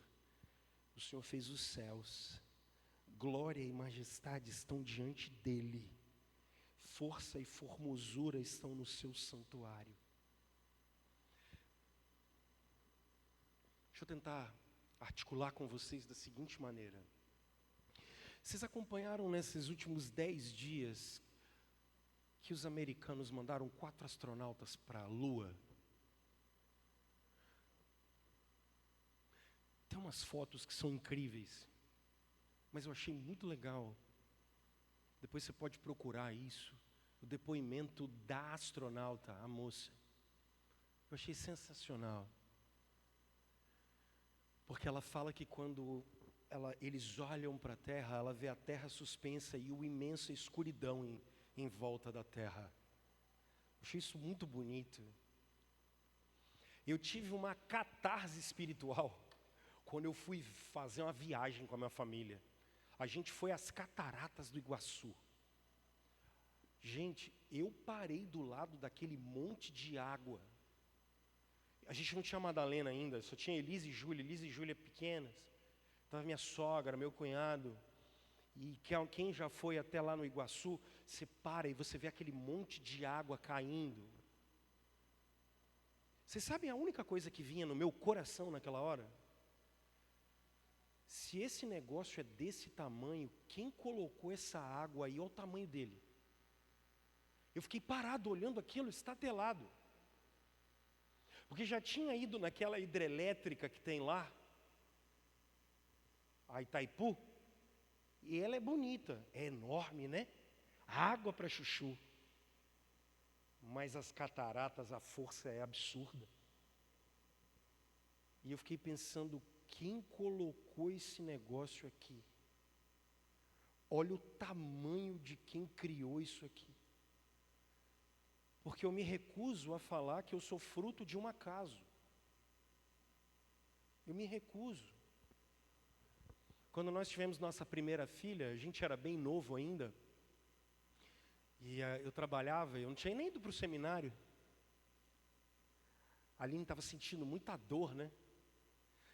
fez os céus, glória e majestade estão diante dele, força e formosura estão no seu santuário. Deixa eu tentar articular com vocês da seguinte maneira. Vocês acompanharam nesses últimos 10 dias que os americanos mandaram 4 astronautas para a Lua? Tem umas fotos que são incríveis, mas eu achei muito legal. Depois você pode procurar isso, o depoimento da astronauta, a moça. Eu achei sensacional. Porque ela fala que quando eles olham para a Terra, ela vê a Terra suspensa e uma imensa escuridão em volta da Terra. Achei isso muito bonito. Eu tive uma catarse espiritual quando eu fui fazer uma viagem com a minha família. A gente foi às Cataratas do Iguaçu. Gente, eu parei do lado daquele monte de água. A gente não tinha Madalena ainda, só tinha Elise e Júlia pequenas. Estava minha sogra, meu cunhado. E quem já foi até lá no Iguaçu, você para e você vê aquele monte de água caindo. Vocês sabem a única coisa que vinha no meu coração naquela hora? Se esse negócio é desse tamanho, quem colocou essa água aí? Olha o tamanho dele. Eu fiquei parado olhando aquilo, estatelado. Porque já tinha ido naquela hidrelétrica que tem lá, a Itaipu, e ela é bonita, é enorme, né? Água para chuchu. Mas as cataratas, a força é absurda. E eu fiquei pensando, quem colocou esse negócio aqui? Olha o tamanho de quem criou isso aqui. Porque eu me recuso a falar que eu sou fruto de um acaso. Eu me recuso. Quando nós tivemos nossa primeira filha, a gente era bem novo ainda, E eu trabalhava, eu não tinha nem ido para o seminário. A Aline estava sentindo muita dor, né?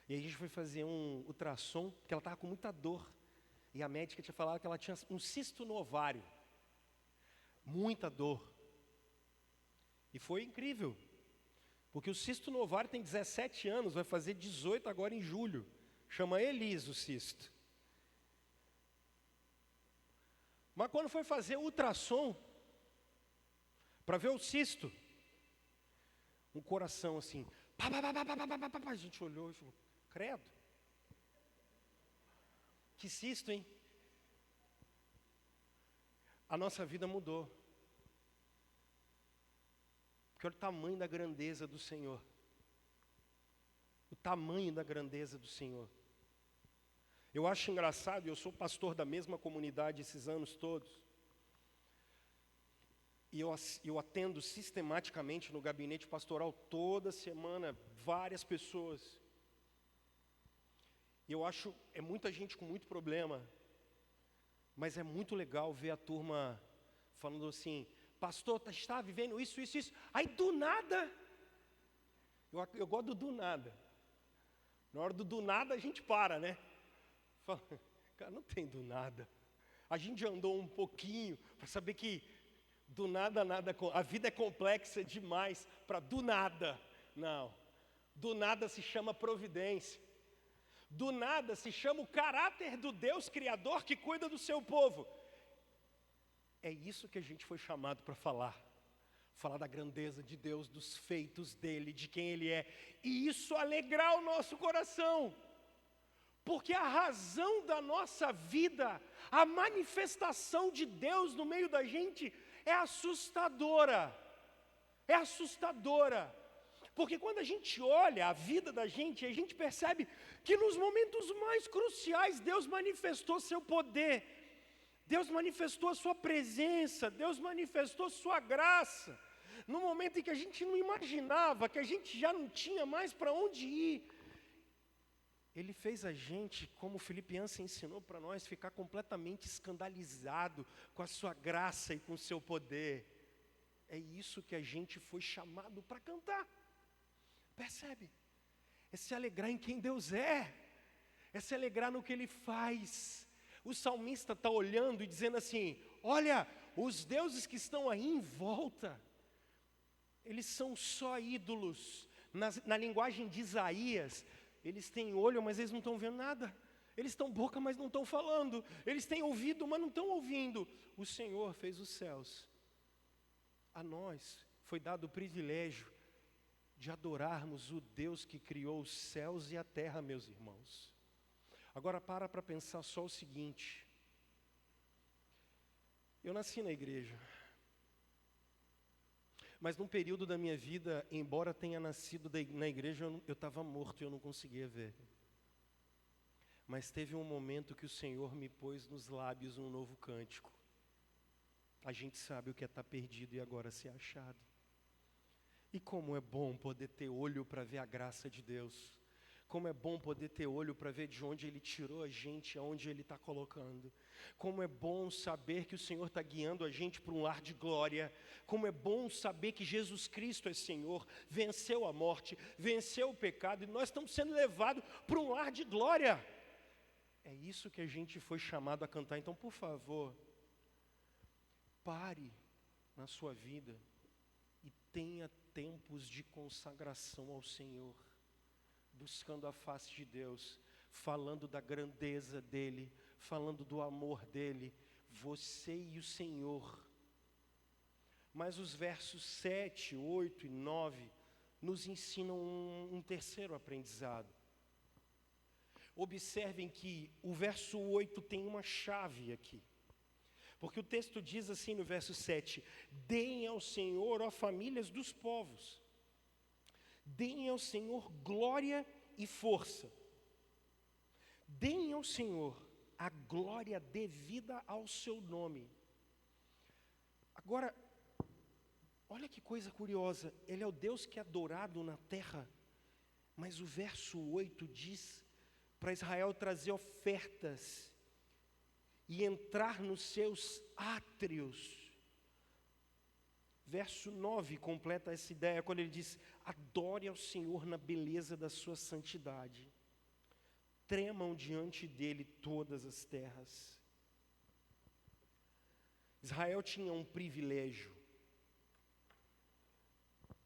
E aí a gente foi fazer um ultrassom, porque ela estava com muita dor. E a médica tinha falado que ela tinha um cisto no ovário. Muita dor. E foi incrível. Porque o cisto no ovário tem 17 anos, vai fazer 18 agora em julho. Chama Elis o cisto. Mas quando foi fazer o ultrassom, para ver o cisto, um coração assim, pá, pá, pá, pá, pá, pá, pá, pá, a gente olhou e falou, credo. Que cisto, hein? A nossa vida mudou. Porque olha o tamanho da grandeza do Senhor. O tamanho da grandeza do Senhor. Eu acho engraçado, eu sou pastor da mesma comunidade esses anos todos. E eu atendo sistematicamente no gabinete pastoral toda semana várias pessoas. E eu acho, é muita gente com muito problema. Mas é muito legal ver a turma falando assim, pastor, está vivendo isso, isso, isso. Aí do nada, eu gosto do nada. Na hora do nada a gente para, né? Fala, cara, não tem do nada. A gente já andou um pouquinho para saber que do nada, nada, a vida é complexa demais para do nada. Não, do nada se chama providência. Do nada se chama o caráter do Deus Criador que cuida do seu povo. É isso que a gente foi chamado para falar. Falar da grandeza de Deus, dos feitos dEle, de quem Ele é. E isso alegrar o nosso coração. Porque a razão da nossa vida, a manifestação de Deus no meio da gente é assustadora. É assustadora. Porque quando a gente olha a vida da gente, a gente percebe que nos momentos mais cruciais Deus manifestou seu poder. Deus manifestou a sua presença, Deus manifestou sua graça. No momento em que a gente não imaginava, que a gente já não tinha mais para onde ir. Ele fez a gente, como o Filipenses ensinou para nós, ficar completamente escandalizado com a sua graça e com o seu poder. É isso que a gente foi chamado para cantar. Percebe? É se alegrar em quem Deus é se alegrar no que Ele faz. O salmista está olhando e dizendo assim, olha, os deuses que estão aí em volta, eles são só ídolos. Na linguagem de Isaías, eles têm olho, mas eles não estão vendo nada. Eles estão boca, mas não estão falando. Eles têm ouvido, mas não estão ouvindo. O Senhor fez os céus. A nós foi dado o privilégio de adorarmos o Deus que criou os céus e a terra, meus irmãos. Agora para pensar só o seguinte. Eu nasci na igreja. Mas num período da minha vida, embora tenha nascido na igreja, eu estava morto e eu não conseguia ver. Mas teve um momento que o Senhor me pôs nos lábios um novo cântico. A gente sabe o que é estar perdido e agora ser achado. E como é bom poder ter olho para ver a graça de Deus. Como é bom poder ter olho para ver de onde Ele tirou a gente, aonde Ele está colocando. Como é bom saber que o Senhor está guiando a gente para um lar de glória. Como é bom saber que Jesus Cristo é Senhor, venceu a morte, venceu o pecado, e nós estamos sendo levados para um lar de glória. É isso que a gente foi chamado a cantar. Então, por favor, pare na sua vida e tenha tempos de consagração ao Senhor, buscando a face de Deus, falando da grandeza dEle, falando do amor dEle, você e o Senhor. Mas os versos 7, 8 e 9 nos ensinam um terceiro aprendizado. Observem que o verso 8 tem uma chave aqui. Porque o texto diz assim no verso 7, deem ao Senhor, ó famílias dos povos, deem ao Senhor glória e força. Deem ao Senhor a glória devida ao seu nome. Agora, olha que coisa curiosa, Ele é o Deus que é adorado na terra, mas o verso 8 diz para Israel trazer ofertas e entrar nos seus átrios verso 9 completa essa ideia, quando ele diz: adore ao Senhor na beleza da sua santidade, tremam diante dele todas as terras. Israel tinha um privilégio.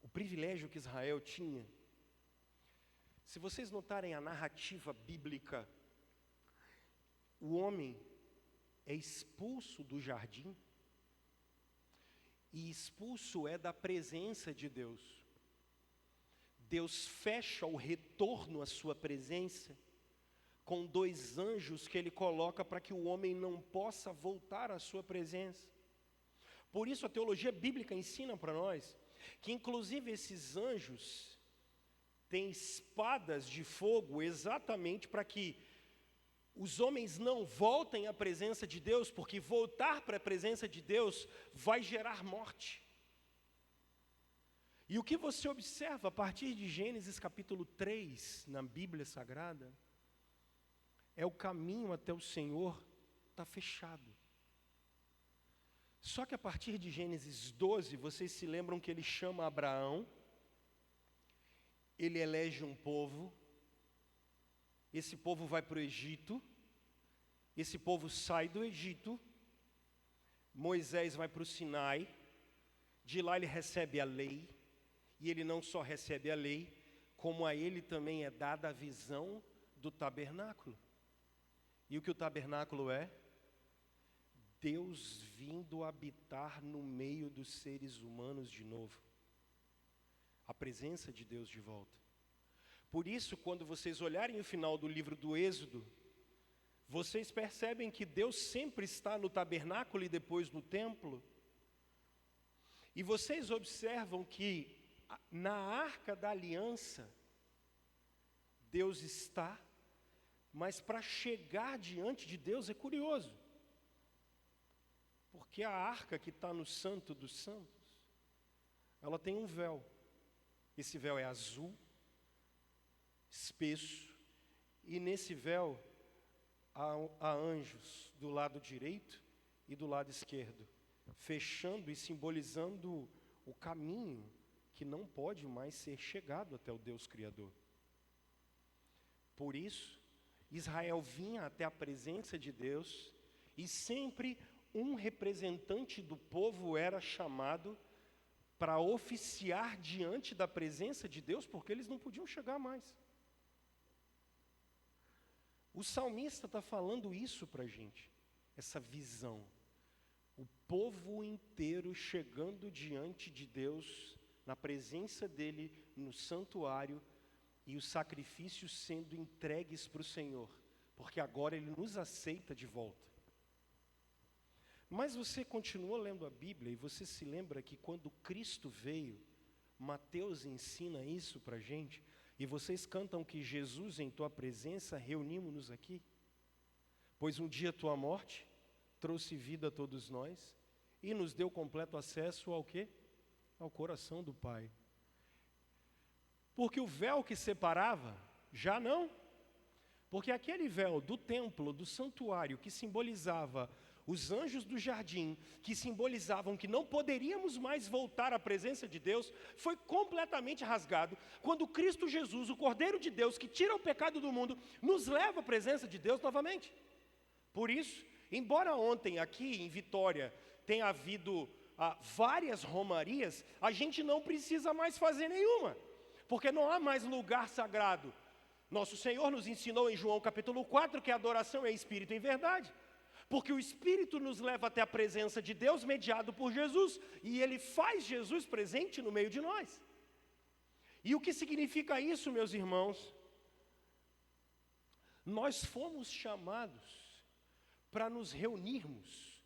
O privilégio que Israel tinha, se vocês notarem a narrativa bíblica, o homem é expulso do jardim, e expulso é da presença de Deus. Deus fecha o retorno à sua presença com 2 anjos que ele coloca para que o homem não possa voltar à sua presença. Por isso a teologia bíblica ensina para nós que inclusive esses anjos têm espadas de fogo exatamente para que os homens não voltem à presença de Deus, porque voltar para a presença de Deus vai gerar morte. E o que você observa a partir de Gênesis capítulo 3, na Bíblia Sagrada, é o caminho até o Senhor está fechado. Só que a partir de Gênesis 12, vocês se lembram que ele chama Abraão, ele elege um povo, esse povo vai para o Egito, esse povo sai do Egito, Moisés vai para o Sinai, de lá ele recebe a lei, e ele não só recebe a lei, como a ele também é dada a visão do tabernáculo. E o que o tabernáculo é? Deus vindo habitar no meio dos seres humanos de novo. A presença de Deus de volta. Por isso, quando vocês olharem o final do livro do Êxodo, vocês percebem que Deus sempre está no tabernáculo e depois no templo. E vocês observam que na Arca da Aliança, Deus está, mas para chegar diante de Deus é curioso. Porque a arca que está no Santo dos Santos, ela tem um véu. Esse véu é azul, espesso, e nesse véu há anjos do lado direito e do lado esquerdo, fechando e simbolizando o caminho que não pode mais ser chegado até o Deus Criador. Por isso, Israel vinha até a presença de Deus, e sempre um representante do povo era chamado para oficiar diante da presença de Deus, porque eles não podiam chegar mais. O salmista está falando isso para a gente, essa visão. O povo inteiro chegando diante de Deus, na presença dele, no santuário, e os sacrifícios sendo entregues para o Senhor, porque agora ele nos aceita de volta. Mas você continua lendo a Bíblia e você se lembra que quando Cristo veio, Mateus ensina isso para a gente, e vocês cantam que Jesus em tua presença reunimos-nos aqui, pois um dia tua morte trouxe vida a todos nós e nos deu completo acesso ao quê? Ao coração do Pai. Porque o véu que separava, já não. Porque aquele véu do templo, do santuário, que simbolizava os anjos do jardim, que simbolizavam que não poderíamos mais voltar à presença de Deus, foi completamente rasgado quando Cristo Jesus, o Cordeiro de Deus, que tira o pecado do mundo, nos leva à presença de Deus novamente. Por isso, embora ontem aqui em Vitória tenha havido várias romarias, a gente não precisa mais fazer nenhuma, porque não há mais lugar sagrado. Nosso Senhor nos ensinou em João capítulo 4 que a adoração é espírito em verdade. Porque o Espírito nos leva até a presença de Deus mediado por Jesus, e Ele faz Jesus presente no meio de nós. E o que significa isso, meus irmãos? Nós fomos chamados para nos reunirmos,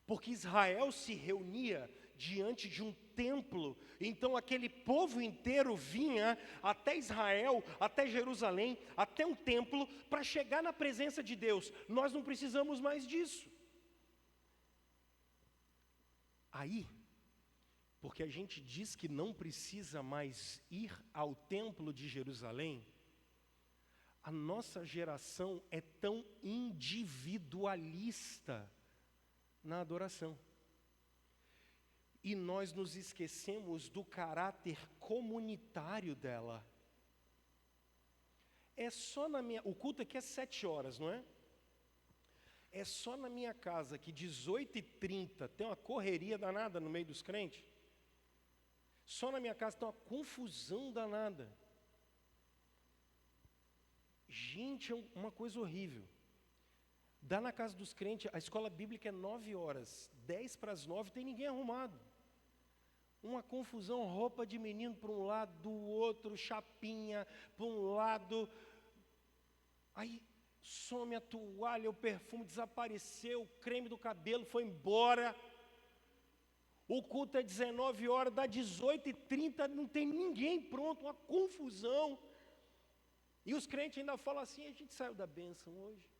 porque Israel se reunia diante de um templo, então aquele povo inteiro vinha até Israel, até Jerusalém, até um templo, para chegar na presença de Deus. Nós não precisamos mais disso. Aí, porque a gente diz que não precisa mais ir ao templo de Jerusalém, a nossa geração é tão individualista na adoração. e nós nos esquecemos do caráter comunitário dela. O culto aqui é 7 horas, não é? É só na minha casa que 18h30 tem uma correria danada no meio dos crentes. Só na minha casa tem uma confusão danada. Gente, é uma coisa horrível. Dá na casa dos crentes, a escola bíblica é 9 horas, 10 para as 9, tem ninguém arrumado. Uma confusão, roupa de menino para um lado, do outro, chapinha para um lado. Aí some a toalha, o perfume desapareceu, o creme do cabelo foi embora. O culto é 19 horas, dá 18h30, não tem ninguém pronto, uma confusão. E os crentes ainda falam assim, a gente saiu da bênção hoje.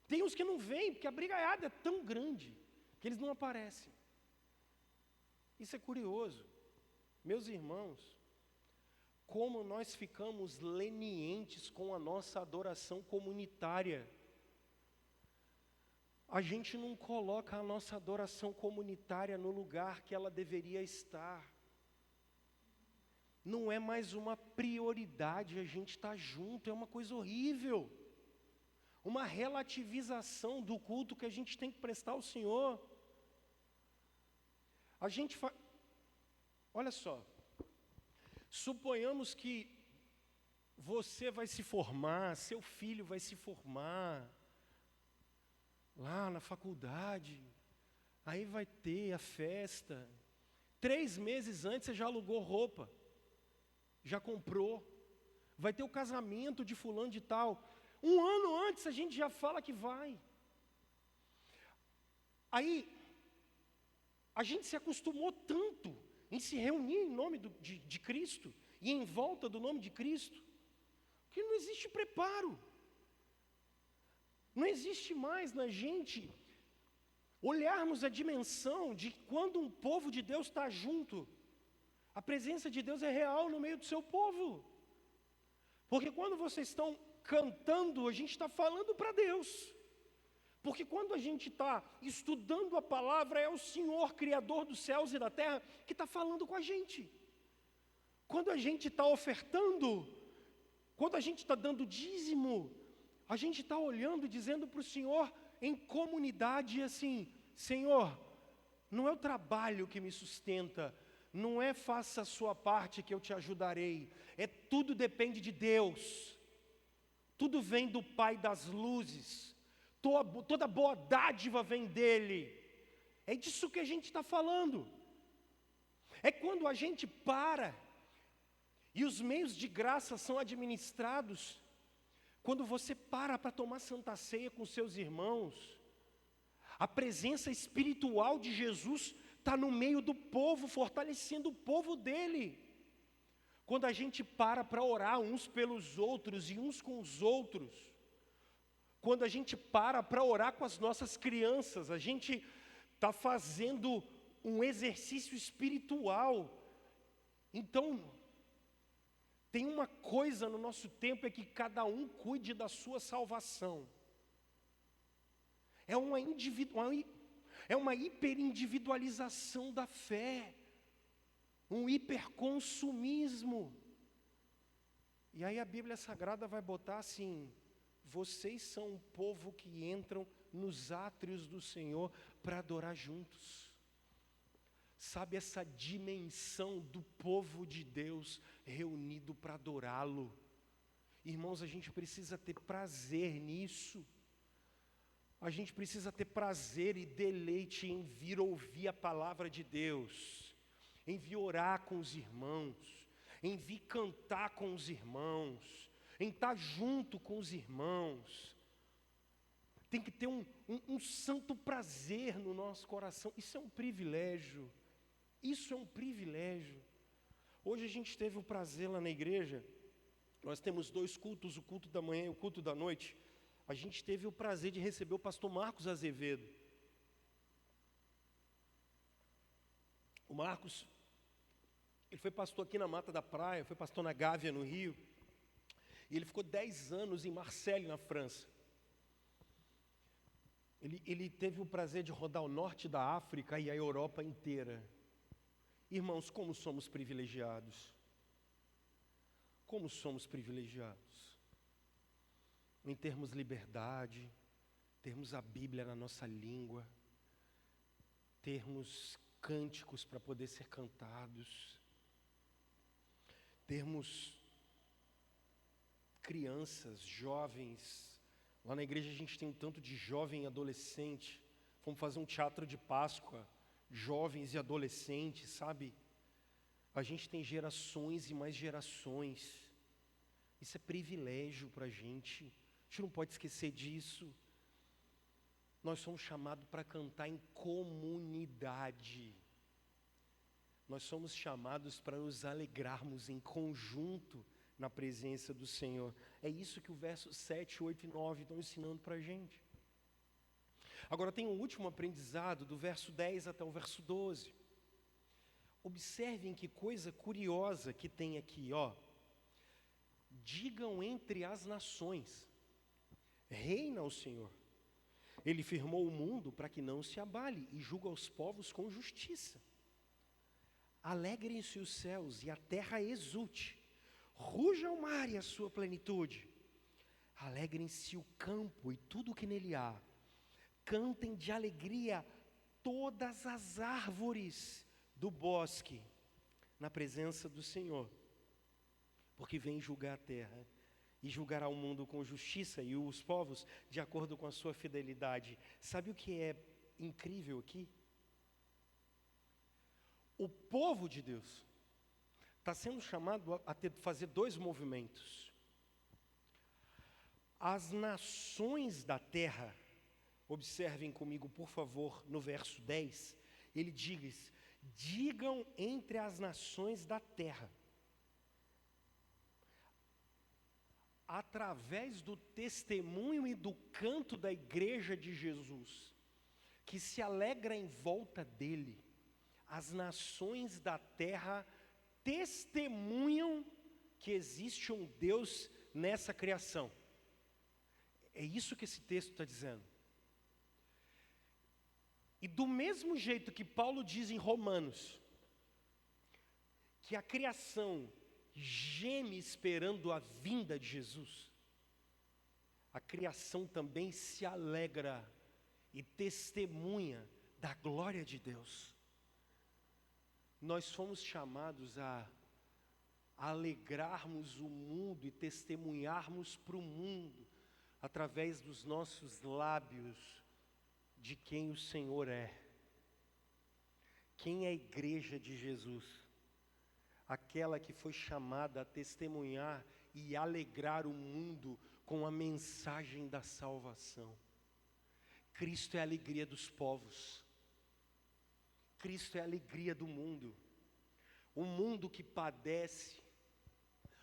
Tem uns que não vêm, porque a brigaiada é tão grande, que eles não aparecem. Isso é curioso. Meus irmãos, como nós ficamos lenientes com a nossa adoração comunitária. A gente não coloca a nossa adoração comunitária no lugar que ela deveria estar. Não é mais uma prioridade a gente estar junto, é uma coisa horrível. Uma relativização do culto que a gente tem que prestar ao Senhor. Olha só, suponhamos que você vai se formar, seu filho vai se formar, lá na faculdade, aí vai ter a festa. 3 meses antes você já alugou roupa, já comprou, vai ter o casamento de fulano de tal. 1 ano antes a gente já fala que vai. Aí, a gente se acostumou tanto em se reunir em nome de Cristo e em volta do nome de Cristo, que não existe preparo. Não existe mais na gente olharmos a dimensão de quando um povo de Deus está junto. A presença de Deus é real no meio do seu povo. Porque quando vocês estão cantando, a gente está falando para Deus. Porque quando a gente está estudando a palavra, é o Senhor, Criador dos céus e da terra, que está falando com a gente. Quando a gente está ofertando, quando a gente está dando dízimo, a gente está olhando e dizendo para o Senhor em comunidade assim, Senhor, não é o trabalho que me sustenta, não é faça a sua parte que eu te ajudarei, tudo depende de Deus. Tudo vem do Pai das luzes, toda boa dádiva vem dEle. É disso que a gente está falando. É quando a gente para, e os meios de graça são administrados, quando você para tomar Santa Ceia com seus irmãos, a presença espiritual de Jesus está no meio do povo, fortalecendo o povo dEle. Quando a gente para orar uns pelos outros e uns com os outros, quando a gente para orar com as nossas crianças, a gente está fazendo um exercício espiritual. Então, tem uma coisa no nosso tempo, é que cada um cuide da sua salvação. É uma hiperindividualização da fé. Um hiperconsumismo. E aí a Bíblia Sagrada vai botar assim, vocês são um povo que entram nos átrios do Senhor para adorar juntos. Sabe essa dimensão do povo de Deus reunido para adorá-lo? Irmãos, a gente precisa ter prazer nisso. A gente precisa ter prazer e deleite em vir ouvir a palavra de Deus, em vir orar com os irmãos, em vir cantar com os irmãos, em estar junto com os irmãos. Tem que ter um santo prazer no nosso coração. Isso é um privilégio. Isso é um privilégio. Hoje a gente teve o prazer lá na igreja, nós temos 2 cultos, o culto da manhã e o culto da noite. A gente teve o prazer de receber o pastor Marcos Azevedo. O Marcos, ele foi pastor aqui na Mata da Praia, foi pastor na Gávea, no Rio. E ele ficou 10 anos em Marseille, na França. Ele teve o prazer de rodar o norte da África e a Europa inteira. Irmãos, como somos privilegiados. Como somos privilegiados. Em termos de liberdade, termos a Bíblia na nossa língua, termos cânticos para poder ser cantados, termos crianças, jovens. Lá na igreja a gente tem um tanto de jovem e adolescente. Vamos fazer um teatro de Páscoa, jovens e adolescentes, sabe? A gente tem gerações e mais gerações. Isso é privilégio para a gente não pode esquecer disso. Nós somos chamados para cantar em comunidade. Nós somos chamados para nos alegrarmos em conjunto na presença do Senhor. É isso que o verso 7, 8 e 9 estão ensinando para a gente. Agora tem um último aprendizado do verso 10 até o verso 12. Observem que coisa curiosa que tem aqui, ó. Digam entre as nações, reina o Senhor. Ele firmou o mundo para que não se abale e julga os povos com justiça. Alegrem-se os céus e a terra exulte. Ruja o mar e a sua plenitude. Alegrem-se o campo e tudo o que nele há. Cantem de alegria todas as árvores do bosque na presença do Senhor, porque vem julgar a terra e julgará o mundo com justiça e os povos de acordo com a sua fidelidade. Sabe o que é incrível aqui? O povo de Deus está sendo chamado a fazer dois movimentos. As nações da terra, observem comigo, por favor, no verso 10, ele diz: digam entre as nações da terra, através do testemunho e do canto da igreja de Jesus, que se alegra em volta dele, as nações da terra testemunham que existe um Deus nessa criação. É isso que esse texto está dizendo. E do mesmo jeito que Paulo diz em Romanos, que a criação geme esperando a vinda de Jesus, a criação também se alegra e testemunha da glória de Deus. Nós fomos chamados a alegrarmos o mundo e testemunharmos para o mundo, através dos nossos lábios, de quem o Senhor é. Quem é a igreja de Jesus? Aquela que foi chamada a testemunhar e alegrar o mundo com a mensagem da salvação. Cristo é a alegria dos povos. Cristo é a alegria do mundo. Um mundo que padece,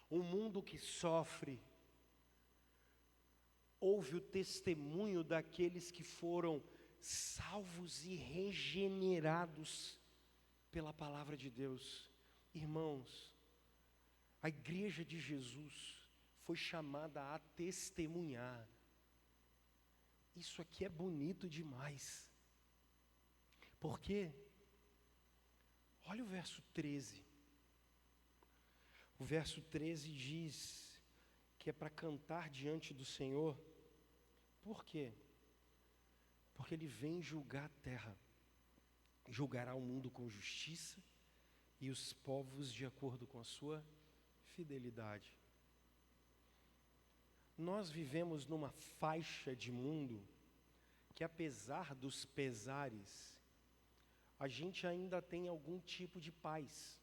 um mundo que sofre. Ouve o testemunho daqueles que foram salvos e regenerados pela palavra de Deus. Irmãos, a igreja de Jesus foi chamada a testemunhar. Isso aqui é bonito demais. Por quê? Olha o verso 13. O verso 13 diz que é para cantar diante do Senhor. Por quê? Porque Ele vem julgar a terra. Julgará o mundo com justiça e os povos de acordo com a sua fidelidade. Nós vivemos numa faixa de mundo que, apesar dos pesares, a gente ainda tem algum tipo de paz.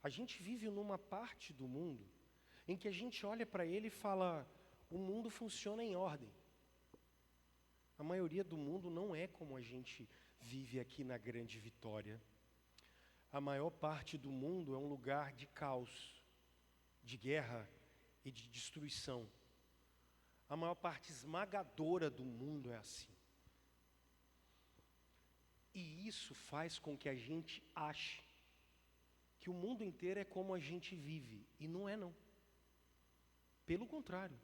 A gente vive numa parte do mundo em que a gente olha para ele e fala: o mundo funciona em ordem. A maioria do mundo não é como a gente vive aqui na Grande Vitória. A maior parte do mundo é um lugar de caos, de guerra e de destruição. A maior parte esmagadora do mundo é assim. E isso faz com que a gente ache que o mundo inteiro é como a gente vive. E não é, não. Pelo contrário.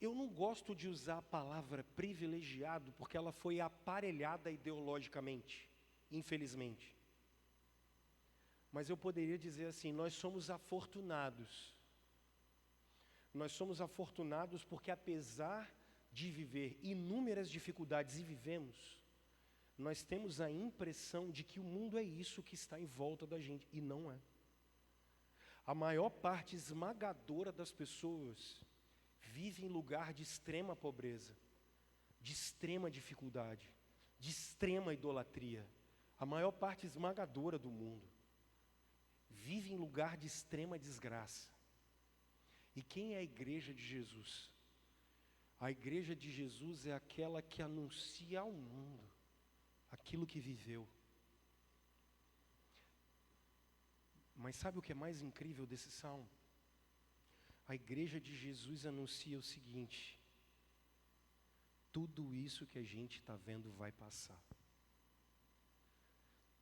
Eu não gosto de usar a palavra privilegiado porque ela foi aparelhada ideologicamente, infelizmente. Mas eu poderia dizer assim, nós somos afortunados. Nós somos afortunados porque apesar de viver inúmeras dificuldades e vivemos, nós temos a impressão de que o mundo é isso que está em volta da gente, e não é. A maior parte esmagadora das pessoas vive em lugar de extrema pobreza, de extrema dificuldade, de extrema idolatria. A maior parte esmagadora do mundo vive em lugar de extrema desgraça. E quem é a igreja de Jesus? A igreja de Jesus é aquela que anuncia ao mundo aquilo que viveu. Mas sabe o que é mais incrível desse salmo? A igreja de Jesus anuncia o seguinte: tudo isso que a gente está vendo vai passar.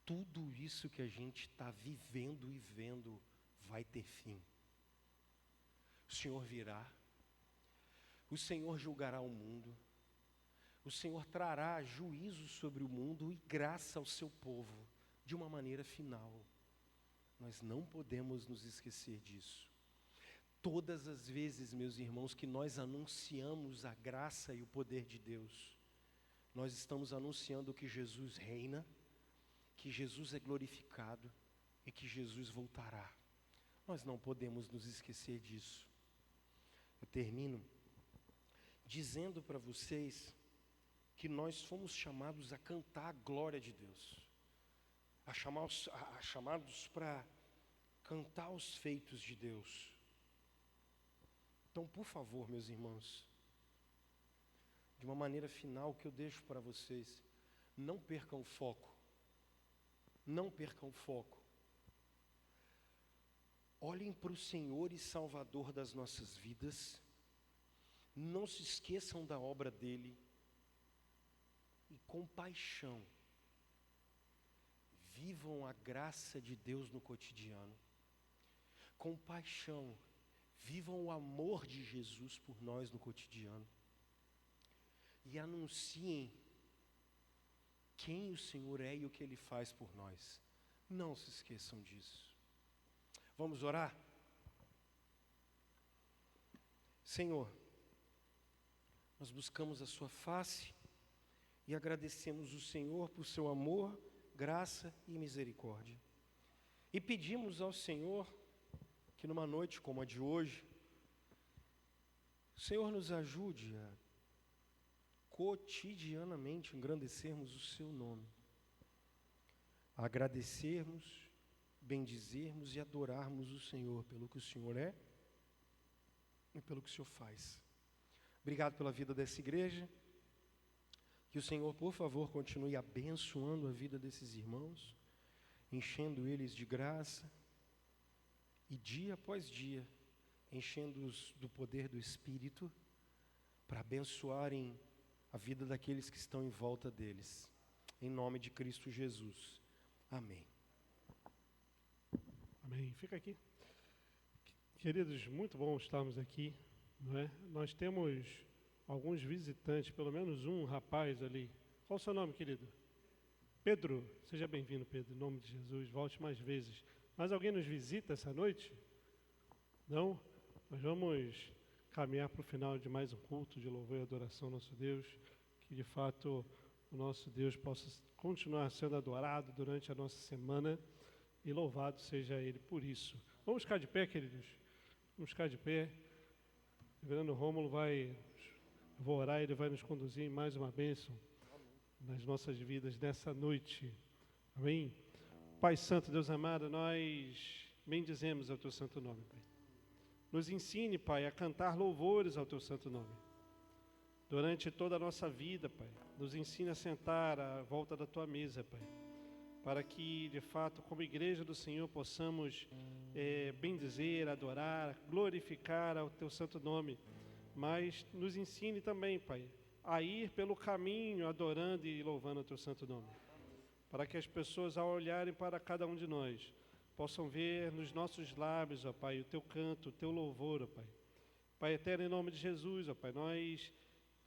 Tudo isso que a gente está vivendo e vendo vai ter fim. O Senhor virá, o Senhor julgará o mundo, o Senhor trará juízo sobre o mundo e graça ao seu povo, de uma maneira final. Nós não podemos nos esquecer disso. Todas as vezes, meus irmãos, que nós anunciamos a graça e o poder de Deus, nós estamos anunciando que Jesus reina, que Jesus é glorificado e que Jesus voltará. Nós não podemos nos esquecer disso. Eu termino dizendo para vocês que nós fomos chamados a cantar a glória de Deus, chamados para cantar os feitos de Deus. Então, por favor, meus irmãos, de uma maneira final que eu deixo para vocês, não percam o foco. Não percam o foco. Olhem para o Senhor e Salvador das nossas vidas. Não se esqueçam da obra dele. E com paixão, vivam a graça de Deus no cotidiano. Com paixão, vivam o amor de Jesus por nós no cotidiano. E anunciem quem o Senhor é e o que Ele faz por nós. Não se esqueçam disso. Vamos orar? Senhor, nós buscamos a Sua face e agradecemos o Senhor por Seu amor, graça e misericórdia. E pedimos ao Senhor que numa noite como a de hoje, o Senhor nos ajude a cotidianamente engrandecermos o Seu nome, a agradecermos, bendizermos e adorarmos o Senhor pelo que o Senhor é e pelo que o Senhor faz. Obrigado pela vida dessa igreja. Que o Senhor, por favor, continue abençoando a vida desses irmãos, enchendo eles de graça e dia após dia, enchendo-os do poder do Espírito para abençoarem a vida daqueles que estão em volta deles. Em nome de Cristo Jesus. Amém. Amém. Fica aqui. Queridos, muito bom estarmos aqui, não é? Nós temos alguns visitantes, pelo menos um rapaz ali. Qual o seu nome, querido? Pedro. Seja bem-vindo, Pedro, em nome de Jesus. Volte mais vezes. Mais alguém nos visita essa noite? Não? Nós vamos caminhar para o final de mais um culto de louvor e adoração ao nosso Deus. Que, de fato, o nosso Deus possa continuar sendo adorado durante a nossa semana e louvado seja Ele por isso. Vamos ficar de pé, queridos? Vamos ficar de pé. O reverendo Rômulo vou orar, ele vai nos conduzir em mais uma bênção nas nossas vidas nessa noite. Amém? Pai Santo, Deus amado, nós bendizemos ao Teu santo nome, Pai. Nos ensine, Pai, a cantar louvores ao Teu santo nome. Durante toda a nossa vida, Pai, nos ensine a sentar à volta da Tua mesa, Pai, para que, de fato, como igreja do Senhor, possamos bendizer, adorar, glorificar ao Teu santo nome. Mas nos ensine também, Pai, a ir pelo caminho adorando e louvando o Teu santo nome. Para que as pessoas, ao olharem para cada um de nós, possam ver nos nossos lábios, ó Pai, o Teu canto, o Teu louvor, ó Pai. Pai eterno, em nome de Jesus, ó Pai, nós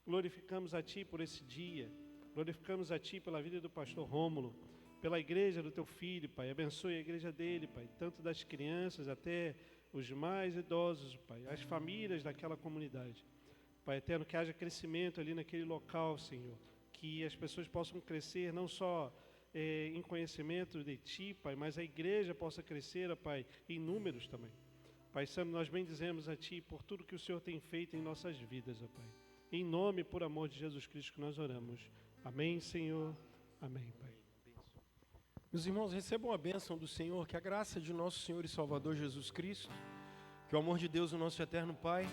glorificamos a Ti por esse dia, glorificamos a Ti pela vida do pastor Rômulo, pela igreja do Teu Filho, Pai. Abençoe a igreja dele, Pai, tanto das crianças até os mais idosos, Pai, as famílias daquela comunidade. Pai eterno, que haja crescimento ali naquele local, Senhor, que as pessoas possam crescer não só em conhecimento de Ti, Pai, mas a igreja possa crescer, ó Pai, em números também. Pai Santo, nós bendizemos a Ti por tudo que o Senhor tem feito em nossas vidas, ó Pai. Em nome e por amor de Jesus Cristo que nós oramos. Amém, Senhor. Amém, Pai. Meus irmãos, recebam a bênção do Senhor, que a graça de nosso Senhor e Salvador Jesus Cristo, que o amor de Deus, o nosso eterno Pai,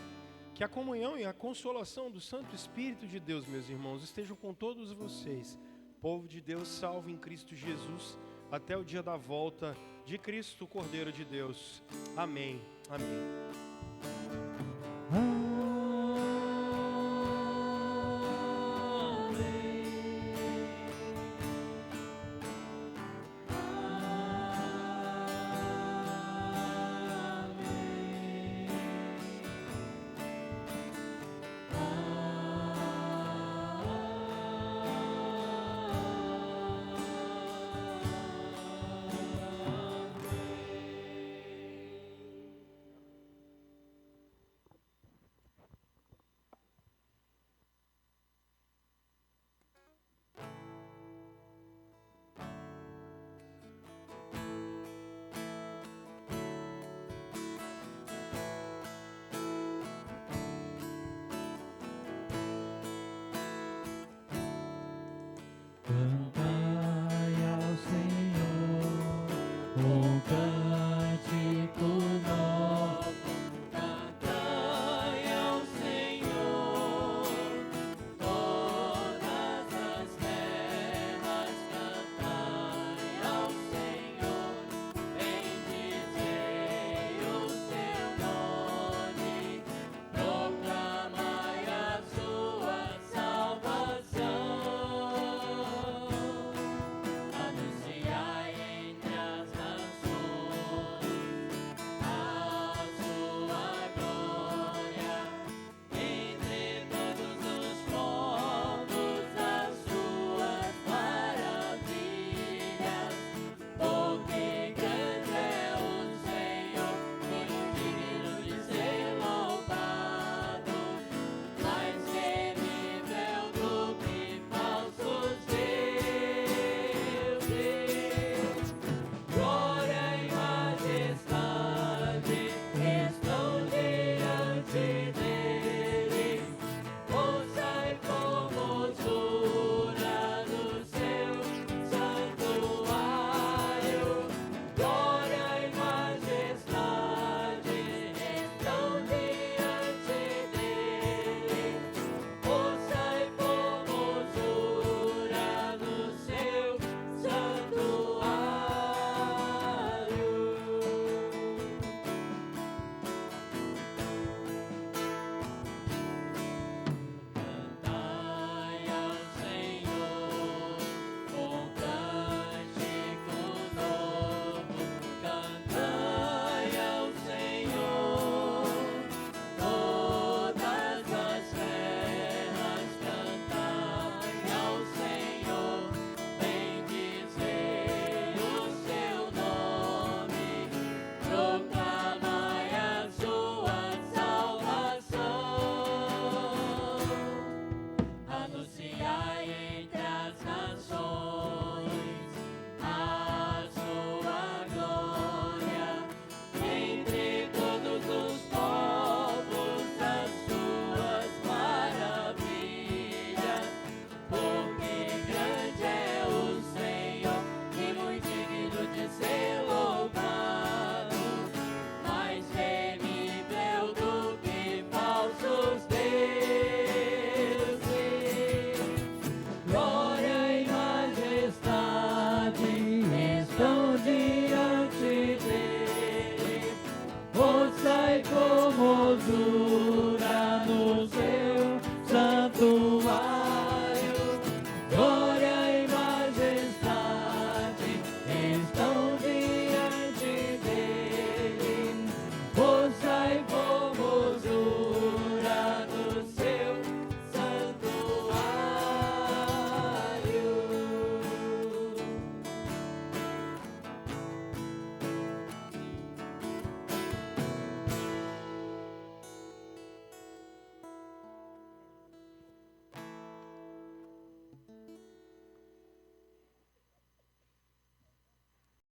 que a comunhão e a consolação do Santo Espírito de Deus, meus irmãos, estejam com todos vocês. Povo de Deus, salvo em Cristo Jesus, até o dia da volta de Cristo, o Cordeiro de Deus. Amém. Amém.